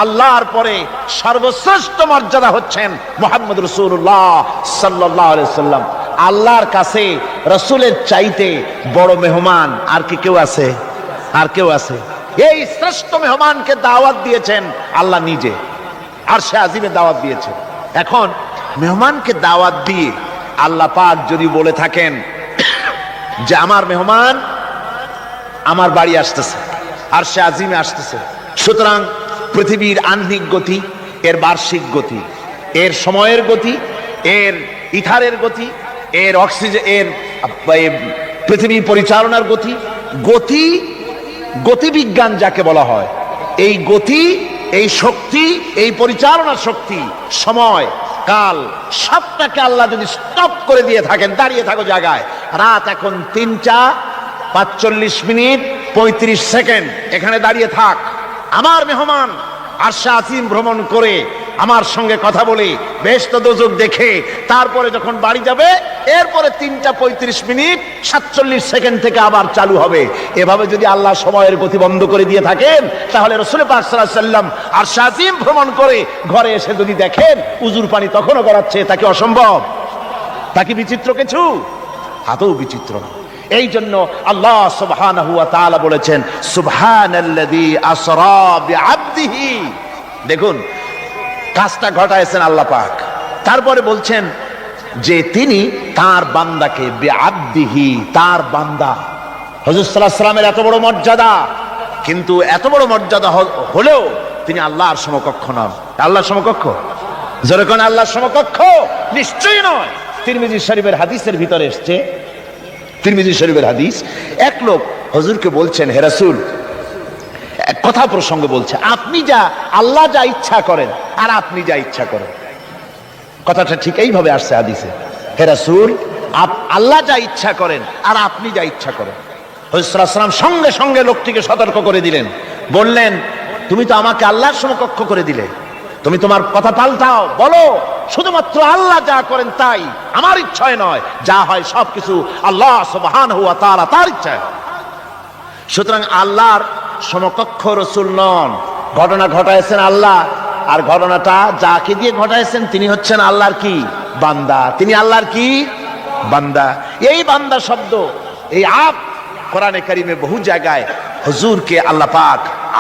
আল্লাহর পরে সর্বশ্রেষ্ঠ মর্যাদা হচ্ছেন মুহাম্মদ রাসূলুল্লাহ সাল্লাল্লাহু আলাইহি সাল্লাম। আল্লাহর কাছে রাসূলের চাইতে বড় মেহমান আর কি কেউ আছে? আর কেউ আছে? এই শ্রেষ্ঠ মেহমানকে দাওয়াত দিয়েছেন আল্লাহ নিজে, আরশে আজিমে দাওয়াত দিয়েছেন। এখন মেহমানকে দাওয়াত দিয়ে আল্লাহ পাক যদি বলে থাকেন যে আমার মেহমান আমার বাড়ি আসতেছে, আরশে আজিমে আসতেছে, সুতরাং পৃথিবীর আহ্নিক গতি, এর বার্ষিক গতি, এর সময়ের গতি, এর ইথারের গতি, এর অক্সিজেন, এর পৃথিবী পরিচালনার গতি, গতিবিজ্ঞান যাকে বলা হয়, এই গতি, এই শক্তি, এই পরিচালনার শক্তি, সময়, কাল, সবটাকে আল্লাহ যদি স্টপ করে দিয়ে থাকেন, দাঁড়িয়ে থাকো জায়গায়, রাত এখন 3টা 45 মিনিট 35 সেকেন্ড, এখানে দাঁড়িয়ে থাক, আমার মেহমান আরশে আজিম ভ্রমণ করে আমার সঙ্গে কথা বলে বেহেশত দোজখ দেখে তারপরে যখন বাড়ি যাবে, এরপরে 3টা 35 মিনিট 47 সেকেন্ড থেকে আবার চালু হবে। এভাবে যদি আল্লাহ সময়ের গতি বন্ধ করে দিয়ে থাকেন, তাহলে রাসূল পাক সাল্লাল্লাহু আলাইহি সাল্লাম আরশে আজিম ভ্রমণ করে ঘরে এসে যদি দেখেন উজুর পানি তখনও গড়াচ্ছে, তা কি অসম্ভব? তা কি বিচিত্র কিছু? আদৌ বিচিত্র না। এই জন্য আল্লাহ সুবহানাহু ওয়া তাআলা বলেছেন, সুবহানাল্লাযী আসরা বিআবদিহি। দেখুন, কাজটা ঘটায়ছেন আল্লাহ পাক, তারপরে বলছেন যে তিনি তার বান্দাকে, বিআবদিহি, তার বান্দা। হুজুর সাল্লাল্লাহু আলাইহি ওয়াসাল্লামের এত বড় মর্যাদা, কিন্তু এত বড় মর্যাদা হলেও তিনি আল্লাহর সমকক্ষ নন। আল্লাহর সমকক্ষ? জোরে কোন আল্লাহর সমকক্ষ? নিশ্চয়ই নয়। তিরমিজি শরীফের হাদিসের ভিতরে এসেছে, তিরমিজি শরীফের হাদিস, এক লোক হুজুরকে বলছেন, হে রাসূল, কথা প্রসঙ্গে বলছে, আপনি যা, আল্লাহ যা ইচ্ছা করেন আর আপনি যা ইচ্ছা করেন। কথাটা ঠিক এইভাবে আসছে হাদিসে, হে রাসূল, আল্লাহ যা ইচ্ছা করেন আর আপনি যা ইচ্ছা করেন। হুজুর সাল্লাল্লাহু আলাইহি ওয়াসাল্লাম সঙ্গে সঙ্গে লোকটিকে সতর্ক করে দিলেন, বললেন, তুমি তো আমাকে আল্লাহর সমকক্ষ করে দিলে, তুমি তোমার কথা পাল্টাও, বলো শুধুমাত্র আল্লাহ যা করেন তাই, আমার ইচ্ছায় নয়, যা হয় সবকিছু আল্লাহ সুবহানাহু ওয়া তাআলা তার ইচ্ছায়। সুতরাং আল্লাহর সমকক্ষ রাসূল নন, ঘটনা ঘটায়ছেন আল্লাহ, আর ঘটনাটা যাকে দিয়ে ঘটায়ছেন তিনি হচ্ছেন আল্লাহর কি? বান্দা। তিনি আল্লাহর কি? বান্দা। এই বান্দা শব্দ, এই আব, কোরআনে কারিমে বহু জায়গায় হুজুরকে আল্লাহ পাক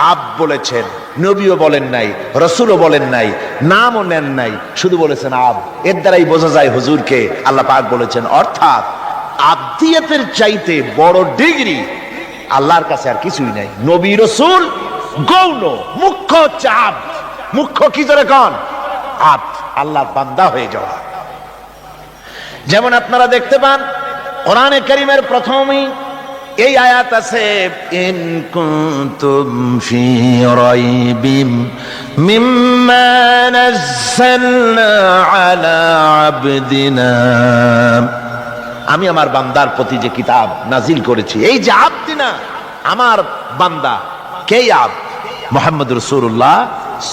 আব বলেছেন, নবীও বলেন নাই, রাসূলও বলেন নাই, নামও নেন নাই, শুধু বলেছেন আব। এর দ্বারাই বোঝা যায় হুজুরকে আল্লাহ পাক বলেছেন। অর্থাৎ আবদিয়াতের চাইতে বড় ডিগ্রি আল্লাহর কাছে আর কিছুই নাই। নবী রাসূল গৌণ, মুখ্য হচ্ছে আব্দ। মুখ্য কি জোরে কোন? আব্দ, আল্লাহর বান্দা হয়ে যাওয়া। যেমন আপনারা দেখতে পান কোরআনে কারীমের প্রথমেই এই আয়াত আছে, ইন কুনতুম ফি রাইবিম মিম্মা নাযালনা আলা আবদিনা, আমি আমার বান্দার প্রতি যে কিতাব নাজিল করেছি, এই যে আবদিনা আমার বান্দা, কে আব? মুহাম্মদ রাসূলুল্লাহ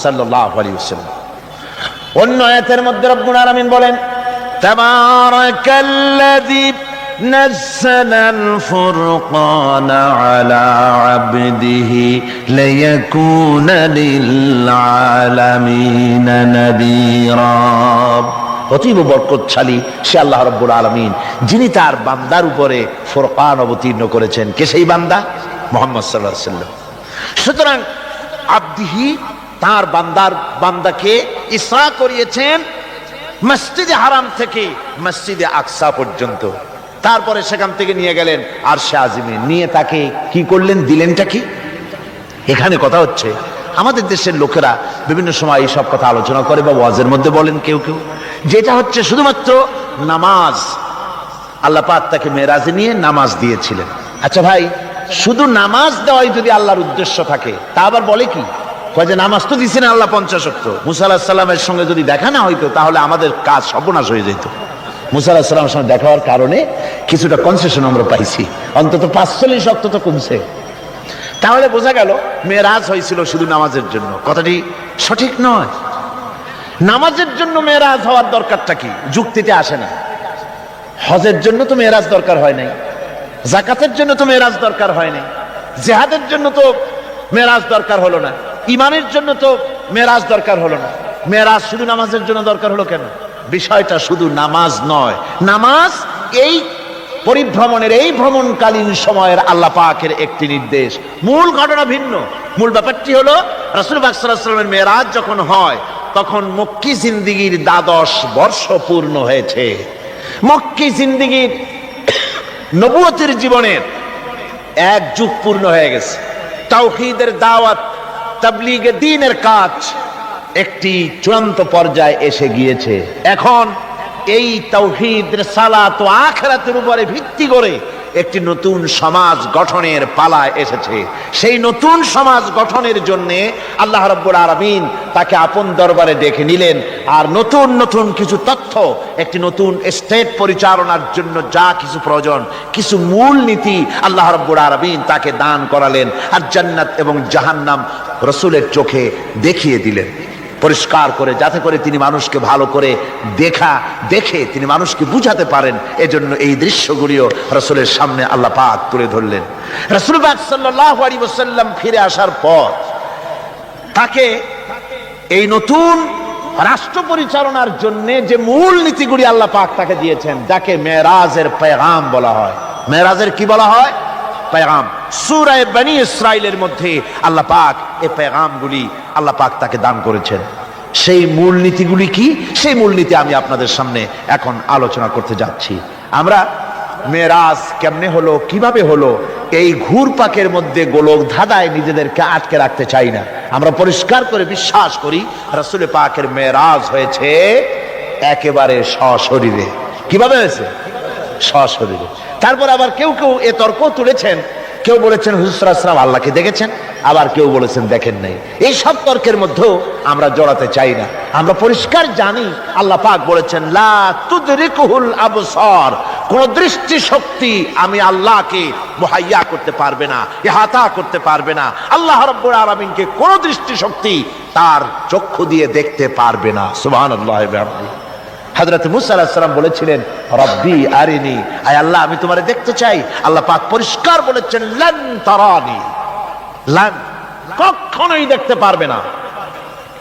সাল্লাল্লাহু আলাইহি ওয়াসাল্লাম। অন্য আয়াতের মধ্যে রব্বুল আলামিন বলেন, তাবারাকাল্লাযী নাযালাল ফুরকানা আলা আবদিহি লিয়াকুনা লিল আলামিনা নাযীরা। অতীব বরকতশালী সে আল্লাহ রাব্বুল আলামিন, যিনি তার বান্দার উপরে ফুরকান অবতীর্ণ করেছেন। কে সেই বান্দা? মুহাম্মদ সাল্লাল্লাহু আলাইহি ওয়াসাল্লাম। সুতরাং আবদিহি, তার বান্দাকে ইসরা করিয়েছেন মসজিদে হারাম থেকে মসজিদে আকসা পর্যন্ত। তারপরে সেখান থেকে নিয়ে গেলেন আরশে আজিমে, নিয়ে তাকে কি করলেন, দিলেনটা কি? এখানে কথা হচ্ছে, আমাদের দেশের লোকেরা বিভিন্ন সময় এইসব কথা আলোচনা করে বা ওয়াজের মধ্যে বলেন কেউ কেউ, যেটা হচ্ছে শুধুমাত্র নামাজ। আল্লাহ পাক তাকে মেরাজে নিয়ে নামাজ দিয়েছিলেন। আচ্ছা ভাই, শুধু নামাজ দেওয়াই যদি আল্লাহর উদ্দেশ্য থাকে, তা আবার বলে কি? কয় যে নামাজ তো দিচ্ছেন আল্লাহ 50 ওয়াক্ত। মুসা আলাইহিস সালামের সঙ্গে যদি দেখা না হইতো, তাহলে আমাদের কাজ সর্বনাশ হয়ে যেত। মুসা আলাইহিস সালামের সঙ্গে দেখা হওয়ার কারণে কিছুটা কনসেশন আমরা পাইছি, অন্তত 45 ওয়াক্ত তো কমছে। তাহলে বোঝা গেল মেরাজ হয়েছিল শুধু নামাজের জন্য। কথাটি সঠিক নয়। নামাজের জন্য মেরাজ হওয়ার দরকারটা কি? যুক্তিতে আসে না। হজের জন্য তো মেরাজ দরকার হয় নাই, যাকাতের জন্য তো মেরাজ দরকার হয় নাই, জিহাদের জন্য তো মেরাজ দরকার হলো না, ইমানের জন্য তো মেরাজ দরকার হলো না। মেরাজ শুধু নামাজের জন্য দরকার হলো কেন? বিষয়টা শুধু নামাজ নয়। নামাজ এই পরিভ্রমণের, এই ভ্রমণকালীন সময়ের আল্লাহ পাকের একটি নির্দেশ। মূল ঘটনা ভিন্ন। মূল ব্যাপারটি হলো রাসূল পাক সাল্লাল্লাহু আলাইহি ওয়াসাল্লামের মেরাজ যখন হয়, তখন মক্কি জিন্দেগীর 12 বর্ষ পূর্ণ হয়েছে। মক্কি জিন্দেগীর নবুয়তের জীবনের 1 যুগ পূর্ণ হয়ে গেছে। তাওহীদের দাওয়াত, তাবলীগে দ্বীনের কাজ একটি চূড়ান্ত পর্যায়ে এসে গিয়েছে। এখন এই তাওহীদ, রিসালাত ও আখিরাতের উপরে ভিত্তি করে একটি নতুন সমাজ গঠনের পালা এসেছে। সেই নতুন সমাজ গঠনের জন্য আল্লাহ রাব্বুল আলামিন তাকে আপন দরবারে ডেকে নিলেন, আর নতুন নতুন কিছু তথ্য, একটি নতুন স্টেট পরিচালনার জন্য যা কিছু প্রয়োজন, কিছু মূল নীতি আল্লাহ রাব্বুল আলামিন তাকে দান করালেন, আর জান্নাত এবং জাহান্নাম রাসূলের চোখে দেখিয়ে দিলেন পরিষ্কার করে, যাতে করে তিনি মানুষকে ভালো করে দেখে তিনি মানুষকে বুঝাতে পারেন। এজন্য এই দৃশ্যগুলিও রাসূলের সামনে আল্লাহ পাক তুলে ধরলেন। রাসূল পাক সাল্লাল্লাহু আলাইহি ওয়াসাল্লাম ফিরে আসার পর তাকে এই নতুন রাষ্ট্র পরিচালনার জন্য যে মূল নীতিগুলি আল্লাহ পাক তাকে দিয়েছেন, যাকে মেরাজের পেগাম বলা হয়। মেরাজের কি বলা হয়? পেগাম। সূরা বনী ইসরাইলের মধ্যে আল্লাহ পাক এই পেগামগুলি আল্লাহ পাক তাকে দান করেছেন। সেই মূলনীতিগুলি কি? সেই মূলনীতি আমি আপনাদের সামনে এখন আলোচনা করতে যাচ্ছি। আমরা মেরাজ কেমনে হলো, কিভাবে হলো, এই ঘুরপাকের মধ্যে গোলক ধাঁধায় নিজেদেরকে আটকে রাখতে চাই না। আমরা পরিষ্কার করে বিশ্বাস করি রাসূল পাকের মেরাজ হয়েছে একেবারে সশরীরে। কিভাবে হয়েছে? সশরীরে। তারপর আবার কেউ কেউ এ তর্ক তুলেছেন, কেউ বলেছেন হুজুর সাল্লাল্লাহু আলাইহি ওয়াসাল্লাম আল্লাহকে দেখেছেন, আবার কেউ বলেছেন দেখেন নাই। এই সব তর্কের মধ্যেও আমরা জড়াতে চাই না। আমরা পরিষ্কার জানি আল্লাহ পাক বলেছেন লা তুদরিকুহুল আবসার, কোন দৃষ্টি শক্তি আমি আল্লাহকে মুহাইয়া করতে পারবে না, ইহাতা করতে পারবে না। আল্লাহ রাব্বুল আলামিনকে কোন দৃষ্টি শক্তি তার চক্ষু দিয়ে দেখতে পারবে না। সুবহানাল্লাহ। হযরত মুসা আলাইহিস সালাম বলেছিলেন রব্বি আরিনি, আয় আল্লাহ আমি তোমারে দেখতে চাই। আল্লাহ পাক পরিষ্কার বলেছেন লান তারানি, লান, কখনোই দেখতে পারবে না।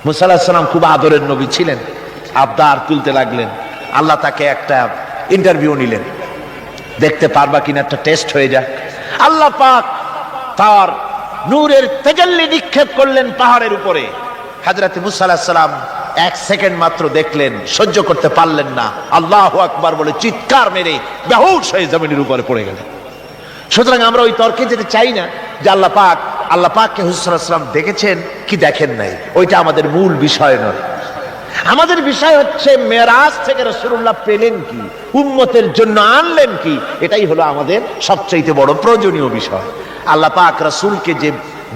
মুসা আলাইহিস সালাম খুব আদরের নবী ছিলেন, আবদার তুলতে লাগলেন। আল্লাহ তাকে একটা ইন্টারভিউ নিলেন, দেখতে পারবা কিনা একটা টেস্ট হয়ে যাক। আল্লাহ পাক তার নূরের তেজাল্লি নিক্ষেপ করলেন পাহাড়ের উপরে। হযরত মুসা আলাইহিস সালাম 1 সেকেন্ড মাত্র দেখলেন, সহ্য করতে পারলেন না, আল্লাহু আকবার বলে চিৎকার মেরে বেহুশ হয়ে জমিনের উপরে পড়ে গেলেন। সুতরাং আমরা ওই তর্কে যেতে চাই না যে আল্লাহ পাককে হুজুর সাল্লাল্লাহু আলাইহি ওয়াসাল্লাম দেখেছেন কি দেখেন নাই, ওইটা আমাদের মূল বিষয় নয়। আমাদের বিষয় হচ্ছে মেরাজ থেকে রাসূলুল্লাহ পেলেন কি, উম্মতের জন্য আনলেন কি, এটাই হলো আমাদের সবচেয়ে বড় প্রয়োজনীয় বিষয়। আল্লাহ পাক রাসূলকে যে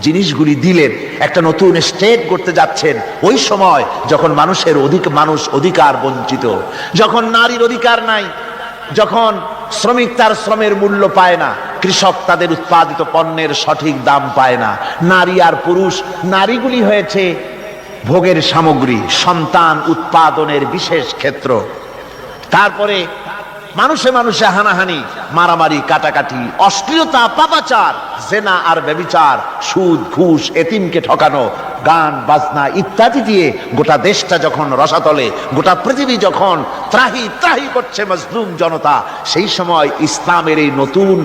জিনিসগুলি দিলেন, একটা নতুন স্টেট করতে যাচ্ছেন ওই সময় যখন মানুষ অধিকার বঞ্চিত, যখন নারীর অধিকার নাই, যখন শ্রমিক তার শ্রমের মূল্য পায় না, কৃষক তাদের উৎপাদিত পণ্যের সঠিক দাম পায় না, নারী আর পুরুষ, নারীগুলি হয়েছে ভোগের সামগ্রী, সন্তান উৎপাদনের বিশেষ ক্ষেত্র। তারপরে মানুষে মানুষে হানাহানি, মারামারি, কাটাকাটি, অশ্লীলতা, পাপাচার, জেনা আর ব্যভিচার, সুদ, ঘুষ, এতিমকে ঠকানো, গান বাজনা ইত্যাদি দিয়ে গোটা দেশটা যখন রসাতলে, গোটা পৃথিবী যখন ত্রাহি ত্রাহি করছে মজলুম জনতা, সেই সময় ইসলামের এই নতুন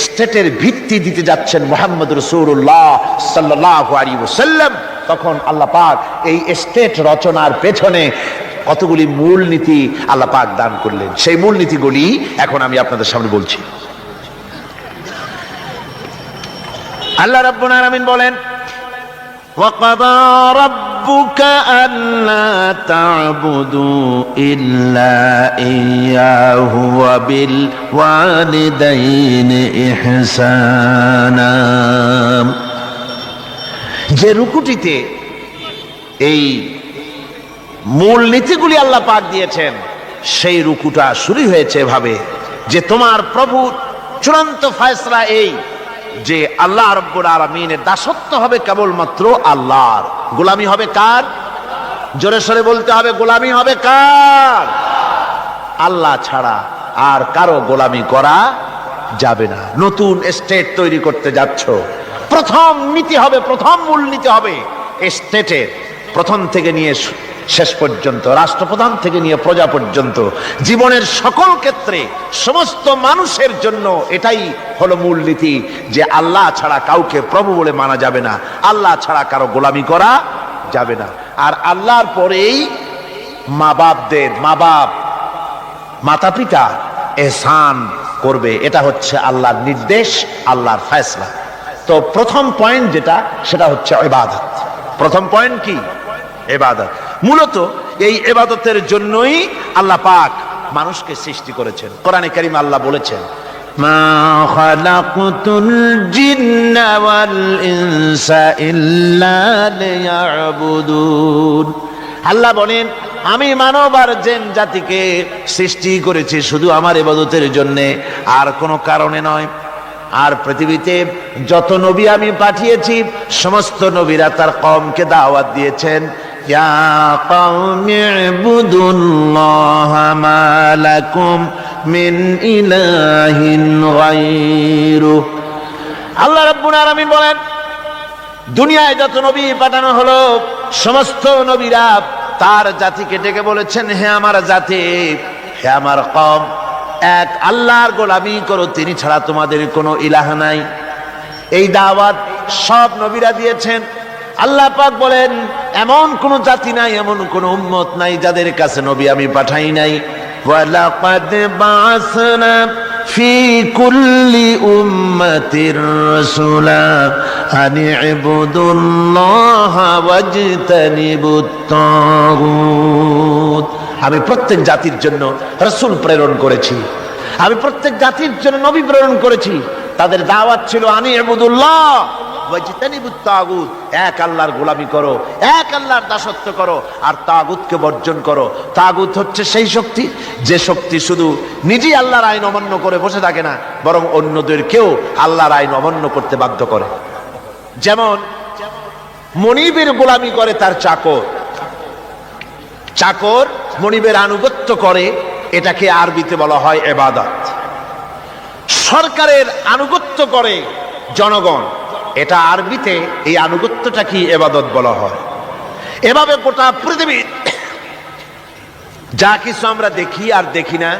স্টেটের ভিত্তি দিতে যাচ্ছেন মুহাম্মদ রাসূলুল্লাহ সাল্লাল্লাহু আলাইহি ওয়াসাল্লাম। তখন আল্লাহ পাক এই স্টেট রচনার পেছনে কতগুলি মূলনীতি আল্লাহ পাক দান করলেন, সেই মূলনীতিগুলি এখন আমি আপনাদের সামনে বলছি। আল্লাহ রাব্বুল আলামিন বলেন, ওয়াকাদা রাব্বুকা আল্লা তা'বুদু ইল্লা ইয়্যাহু ওয়া বিল ওয়ালিদাইনি ইহসানা। যে রুকুটিতে এই মূল নীতিগুলি আল্লাহ পাক দিয়েছেন, সেই রুকুটা শুরু হয়েছে এভাবে যে তোমার প্রভু চূড়ান্ত ফয়সালা এই যে আল্লাহ রাব্বুল আলামিনের দাসত্ব হবে কেবলমাত্র আল্লাহর, গোলামি হবে কার? জোরে সরে বলতে হবে, গোলামি হবে কার? আল্লাহ ছাড়া আর কারো গোলামি করা যাবে না। নতুন স্টেট তৈরি করতে যাচ্ছ, প্রথম নীতি হবে, প্রথম মূল নীতি হবে স্টেটের, প্রথম থেকে নিয়ে শেষ পর্যন্ত, রাষ্ট্রপ্রধান থেকে নিয়ে প্রজা পর্যন্ত, জীবনের সকল ক্ষেত্রে সমস্ত মানুষের জন্য এটাই হলো মূল নীতি যে আল্লাহ ছাড়া কাউকে প্রভু বলে মানা যাবে না, আল্লাহ ছাড়া কারো গোলামি করা যাবে না। আর আল্লাহর পরেই মা বাপ মাতা পিতা এহসান করবে, এটা হচ্ছে আল্লাহর নির্দেশ, আল্লাহর ফয়সালা। তো প্রথম পয়েন্ট যেটা, সেটা হচ্ছে ইবাদত। প্রথম পয়েন্ট কি? ইবাদত। মূলত এই ইবাদতের জন্যই আল্লাহ পাক মানুষকে সৃষ্টি করেছেন। কোরআনে কারীমে আল্লাহ বলেছেন, মা খালাকতুল জিন্না ওয়াল ইনসা ইল্লা লিয়াবুদুন। আল্লাহ বলেন, আমি মানব আর জিন জাতিকে সৃষ্টি করেছি শুধু আমার ইবাদতের জন্য, আর কোনো কারণে নয়। আর পৃথিবীতে যত নবী আমি পাঠিয়েছি, সমস্ত নবীরা তার কওমকে দাওয়াত দিয়েছেন, ইয়া কওমি ইবুদুল্লাহা মা লাকুম মিন ইলাহিন গায়রু। আল্লাহ রাব্বুল আলামিন বলেন, দুনিয়ায় যত নবী পাঠানো হলো, সমস্ত নবীরা তার জাতিকে ডেকে বলেছেন, হে আমার জাতি, হে আমার কওম, এক আল্লাহর গোলামি করো, তিনি ছাড়া তোমাদের কোনো ইলাহ নাই। এই দাওয়াত সব নবীরা দিয়েছেন। আল্লাহ পাক বলেন, এমন কোন জাতি নাই, এমন কোন উম্মত নাই যাদের কাছে নবী আমি পাঠাই নাই। ওয়ালাকাদ বা'আসনা ফি কুল্লি উম্মাতির রাসূলা আন ইবুদুল্লাহা ওয়াজতানিবুত তাগুত। আমি প্রত্যেক জাতির জন্য রাসূল প্রেরণ করেছি, আমি প্রত্যেক জাতির জন্য নবী প্রেরণ করেছি। তাদের দাওয়াত ছিল আনি ইবুদুল্লাহ ওয়াজতানিবুত তাগুত, এক আল্লাহর গোলামি করো, এক আল্লাহর দাসত্ব করো, আর তাগুতকে বর্জন করো। তাগুত হচ্ছে সেই শক্তি যে শক্তি শুধু নিজেই আল্লাহর আইন অমান্য করে বসে থাকে না, বরং অন্যদেরকেও আল্লাহর আইন অমান্য করতে বাধ্য করে। যেমন মনিবের গোলামি করে তার চাকর, চাকর মনিবের আনুগত্য করে, এটাকে আরবিতে বলা হয় ইবাদত। সরকারের আনুগত্য করে জনগণ, এটা আরবিতে এই আনুগত্যটাকে ইবাদত বলা হয়। এভাবে গোটা পৃথিবী যা কিছু আমরা দেখি আর দেখি না,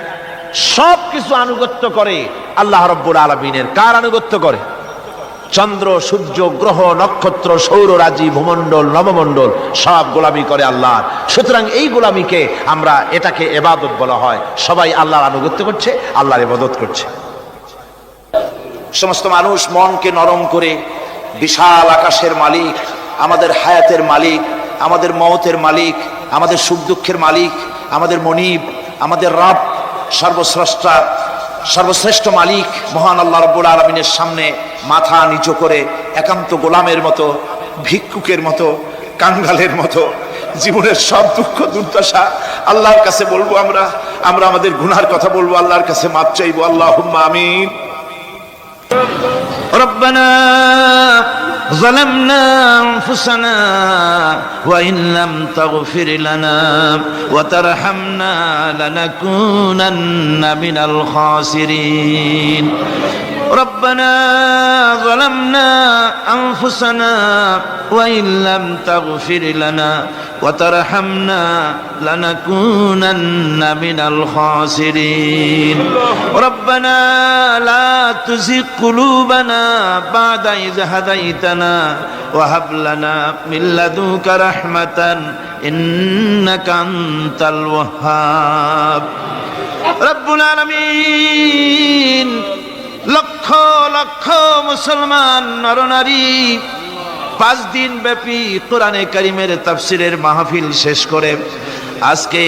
সব কিছু আনুগত্য করে আল্লাহ রাব্বুল আলামিনের। কার আনুগত্য করে? চন্দ্র, সূর্য, গ্রহ, নক্ষত্র, সৌররাজি, ভূমণ্ডল, নবমণ্ডল সব গোলামি করে আল্লাহর। সুতরাং এই গোলামিকে আমরা, এটাকে ইবাদত বলা হয়। সবাই আল্লাহর আনুগত্য করছে, আল্লাহর ইবাদত করছে। সমস্ত মানুষ মনকে নরম করে বিশাল আকাশের মালিক, আমাদের হায়াতের মালিক, আমাদের মওতের মালিক, আমাদের সুখ দুঃখের মালিক, আমাদের মনিব, আমাদের রব, সর্বস্রষ্টা, সর্বশ্রেষ্ঠ মালিক মহান আল্লাহ রাব্বুল আলামিনের সামনে মাথা নিচু করে একান্ত গোলামের মতো, ভিক্ষুকের মতো, কাঙ্গালের মতো জীবনের সব দুঃখ দুর্দশা আল্লাহর কাছে বলবো। আমরা আমাদের গুনার কথা বলবো, আল্লাহর কাছে মাপ চাইবো। আল্লাহুম্মা আমিন। ربنا ظلمنا أنفسنا وإن لم تغفر لنا وترحمنا لنكونن من الخاسرين ربنا ظلمنا أنفسنا وإن لم تغفر لنا وترحمنا لنكونن من الخاسرين ربنا لا تزغ قلوبنا بعد إذ هديتنا وهب لنا من لدنك رحمة إنك أنت الوهاب رب العالمين লক্ষ লক্ষ মুসলমান নরনারী 5 দিন ব্যাপী কোরআনে কারীমের তাফসীরের মাহফিল শেষ করে আজকে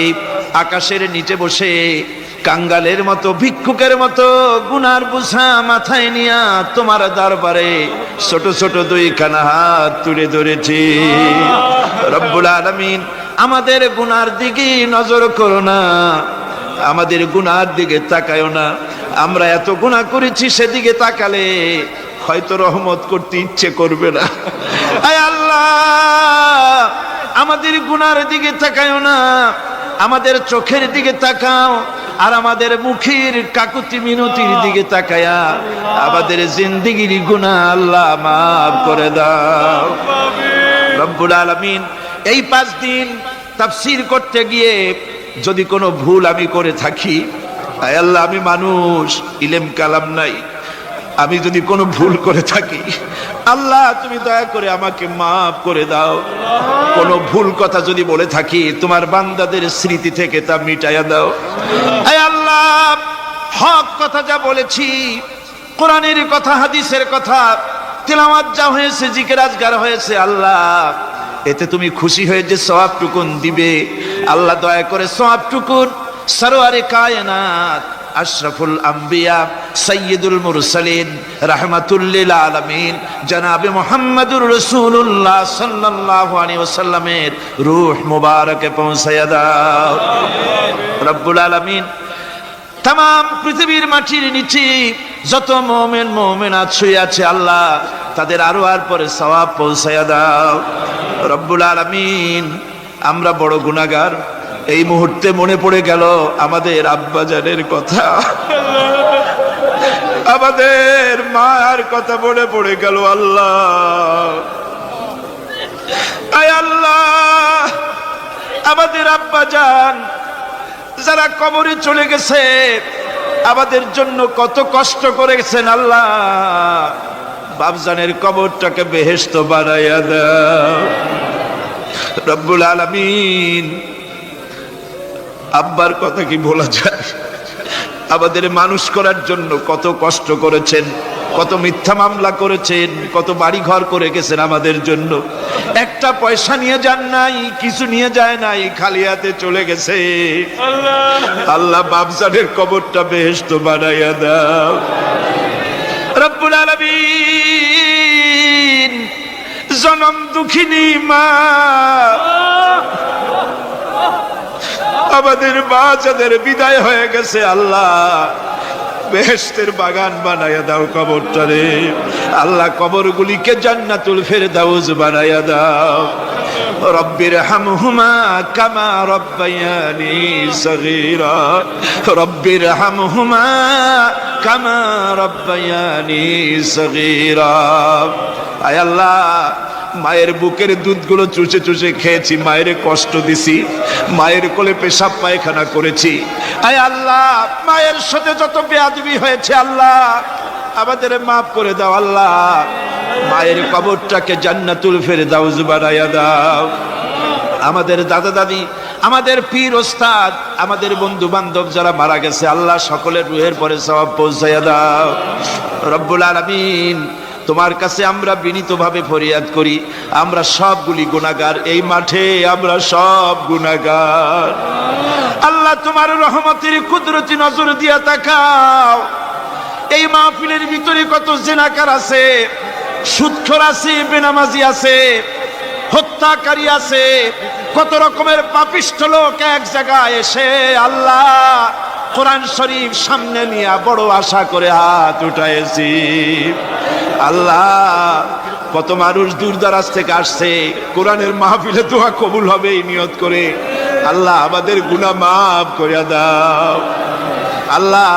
আকাশের নিচে বসে কাঙ্গালের মতো, ভিক্ষুকের মতো গুনার বোঝা মাথায় নিয়া তোমার দরবারে ছোট ছোট 2খানা হাত তুলে ধরেছি। রব্বুল আলামিন, আমাদের গুনার দিকে নজর করো না, আমাদের গুনার দিকে তাকায়ও না। আমরা এত গুনাহ করেছি, সেদিকে তাকালে হয়তো রহমত করতে ইচ্ছে করবে না। আয় আল্লাহ, আমাদের গুনার দিকে তাকায়ও না, আমাদের চোখের দিকে তাকাও, আর আমাদের মুখের কাকুতি মিনতির দিকে তাকায়া আমাদের জিন্দেগির গুনাহ আল্লাহ মাফ করে দাও। রব্বুল আলামিন, এই 5 দিন তাফসীর করতে গিয়ে যদি কোনো ভুল আমি করে থাকি, আয় আল্লাহ, আমি মানুষ, ইলম কালাম নাই, আমি যদি কোনো ভুল করে থাকি আল্লাহ তুমি দয়া করে আমাকে মাফ করে দাও। কোনো ভুল কথা যদি বলে থাকি তোমার বান্দাদের স্মৃতি থেকে তা মিটাইয়া দাও। আয় আল্লাহ, হক কথা যা বলেছি, কোরআনের কথা, হাদিসের কথা, তেলাওয়াত যা হয়েছে, জিকির আজকার হয়েছে, আল্লাহ এতে তুমি খুশি হয়ে যে সওয়াবটুকুন দিবে, আল্লাহ দয়া করে সওয়াবটুকুন সরওয়ারে কায়নাত আশরাফুল আম্বিয়া সাইয়্যিদুল মুরসালিন রাহমাতুল লিল আলামিন জনাবে মুহাম্মদুর রাসূলুল্লাহ সাল্লাল্লাহু আলাইহি ওয়াসাল্লামের রূহ মুবারকে পৌঁছায়া দাও। রব্বুল আলামিন, तमाम পৃথিবীর মাটির নিচে যত মুমিন মুমিনাত শুয়ে আছে আল্লাহ তাদের আরওয়ার পরে সওয়াব পৌঁছায়া দাও। রব্বুল আলামিন, আমরা বড় গুনাহগার। এই মুহূর্তে মনে পড়ে গেল আমাদের আব্বাজানের কথা, আমাদের মায়ের কথা মনে পড়ে গেল। আল্লাহ, আয় আল্লাহ, আমাদের আব্বাজান যারা কবরে চলে গেছে, আমাদের জন্য কত কষ্ট করেছেন আল্লাহ, বাপজানের কবরটাকে বেহেশত বানাইয়া দাও। রব্বুল আলামিন, আব্বার কথা কি বলা যায়? আমাদের মানুষ করার জন্য কত কষ্ট করেছেন, কত মিথ্যা মামলা করেছেন, কত বাড়ি ঘর করে গেছেন আমাদের জন্য। একটা পয়সা নিয়ে যান নাই, কিছু নিয়ে যায় নাই, খালি হাতে চলে গেছে। আল্লাহ, বাপজানের কবরটা বেহেশত বানাইয়া দাও। রব্বুল আলামিন, জনম দুঃখিনী মা, আমাদের মা যাদের বিদায় হয়ে গেছে আল্লাহ বেহেশতের বাগান বানায়া দাও কবরটারে। আল্লাহ, কবরগুলিকে জান্নাতুল ফেরদাউস বানায়া দাও। রব্বির হামহুমা কামা রব্বায়ানি সগীরা, রব্বির হামহুমা কামা রব্বায়ানি সগীরা। আয় আল্লাহ, মায়ের বুকের দুধগুলো চুষে চুষে খেয়েছি, মায়ের কষ্ট দিছি, মায়ের কোলে পেশাব পায়খানা করেছি। আয় আল্লাহ, মায়ের সাথে যত বেয়াদবি হয়েছে আল্লাহ আমাদের মাফ করে দাও। আল্লাহ, মায়ের কবরটাকে জান্নাতুল ফেরদাউস বানায়া দাও। আমাদের দাদা দাদি, আমাদের পীর ওস্তাদ, আমাদের বন্ধু বান্ধব যারা মারা গেছে আল্লাহ সকলের রুহের পরে সওয়াব পৌঁছায়া দাও। রব্বুল আলামিন, তোমার কাছে আমরা বিনীতভাবে ফরিয়াদ করি, আমরা সবগুলি গুনাহগার, এই মাঠে আমরা সব গুনাহগার। আল্লাহ তোমার রহমতের কুদরতি নজর দিয়া তাকাও। এই মাহফিলের ভিতরে কত জিনাকার আছে, সুদখোর আছে, বেনামাজি আছে, হত্যাকারী আছে, কত রকমের পাপিষ্ঠ লোক এক জায়গায় এসে আল্লাহ কোরআন শরীফ সামনে নিয়ে বড় আশা করে হাত উঠাইছি। আল্লাহ কত মানুষ দূর দারাজ থেকে আসছে, কোরআনের মাহফিলে দোয়া কবুল হবে এই নিয়ত করে। আল্লাহ আমাদের গুনাহ মাফ করে দাও। আল্লাহ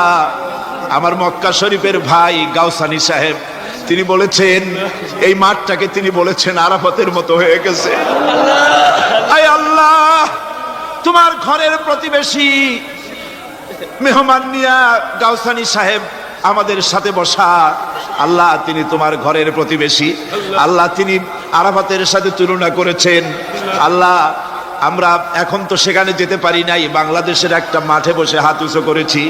আমার মক্কা শরীফের ভাই গাউসানি সাহেব, তিনি বলেছেন এই মাঠটাকে তিনি বলেছেন আরাফাতের মতো হয়ে গেছে। আয় আল্লাহ তোমার ঘরের প্রতিবেশী মেহমান নিয়া গাউসানি সাহেব আমাদের সাথে বসা, আল্লাহ তিনি তোমার ঘরের প্রতিবেশী। আল্লাহ তিনি আরাফাতের সাথে তুলনা করেছেন। আল্লাহ আমরা এখন তো সেখানে যেতে পারি নাই, বাংলাদেশের একটা মাঠে বসে হাত উঁচু করেছি।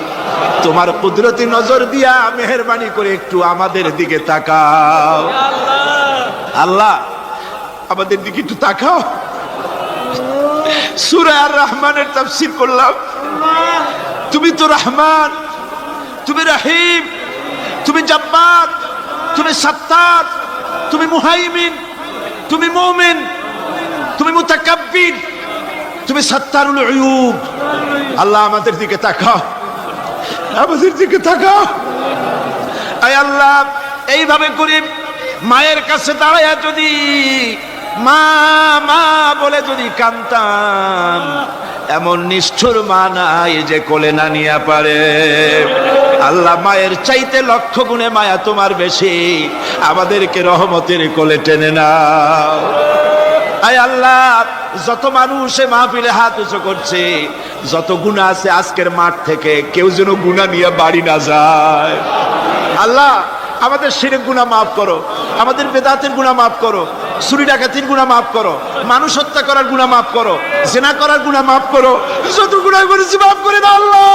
তোমার কুদরতি নজর দিয়া মেহেরবানি করে একটু আমাদের দিকে তাকাও। আল্লাহ আমাদের দিকে একটু তাকাও। সূরা আর রহমানের তাফসীর করলাম। তুমি তো রহমান, তুমি রহিম, তুমি জব্বার, তুমি সত্তার, তুমি মুহাইমিন, তুমি মুমিন, তুমি মুতাকাব্বির, তুমি সত্তারুল উয়ুব। আল্লাহ আমাদের দিকে তাকাও, আমাদের দিকে তাকাও। আয় আল্লাহ এইভাবে করে মায়ের কাছে দাঁড়ায়া যদি মা মা বলে যদি কাঁদতাম, এমন নিষ্ঠুর মা নাই যে কোলে না নিয়ে পারে। আল্লাহ মায়ের চাইতে লক্ষ গুণে মায়া তোমার বেশি, আমাদেরকে রহমতের কোলে টেনে নাও। আয় আল্লাহ যত মানুষ মাহফিলে হাত উঁচু করছে, যত গুনাহ আছে আজকের মাঠ থেকে কেউ যেন গুনাহ নিয়ে বাড়ি না যায়। আল্লাহ আমাদের শিরক গুনাহ মাফ করো, আমাদের বেদাতের গুনাহ মাফ করো, চুরি ডাকাতির গুনাহ মাফ করো, মানুষ হত্যা করার গুনাহ মাফ করো, জিনা করার গুনাহ মাফ করো, যত গুনাহ করেছি মাফ করে দাও আল্লাহ।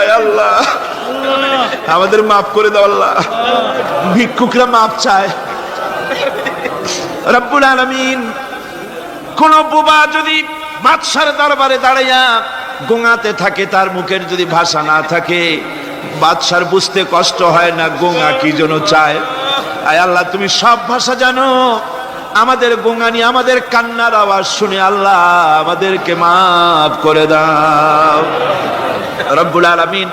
আয় আল্লাহ আমাদের মাফ করে দাও আল্লাহ। ভিক্ষুকরা মাফ চায়। রব্বুল আলামিন কোন বুবা যদি বাদশার দরবারে দাঁড়াইয়া গোঙাতে থাকে, তার মুখের যদি ভাষা না থাকে, বাদশার বুঝতে কষ্ট হয় না গোঙা কি জন্য চায়। আয় আল্লাহ তুমি সব ভাষা জানো, আমাদের গোঙানি আমাদের কান্নার আওয়াজ শুনে আল্লাহ আমাদেরকে মাফ করে দাও। রব্বুল আলামিন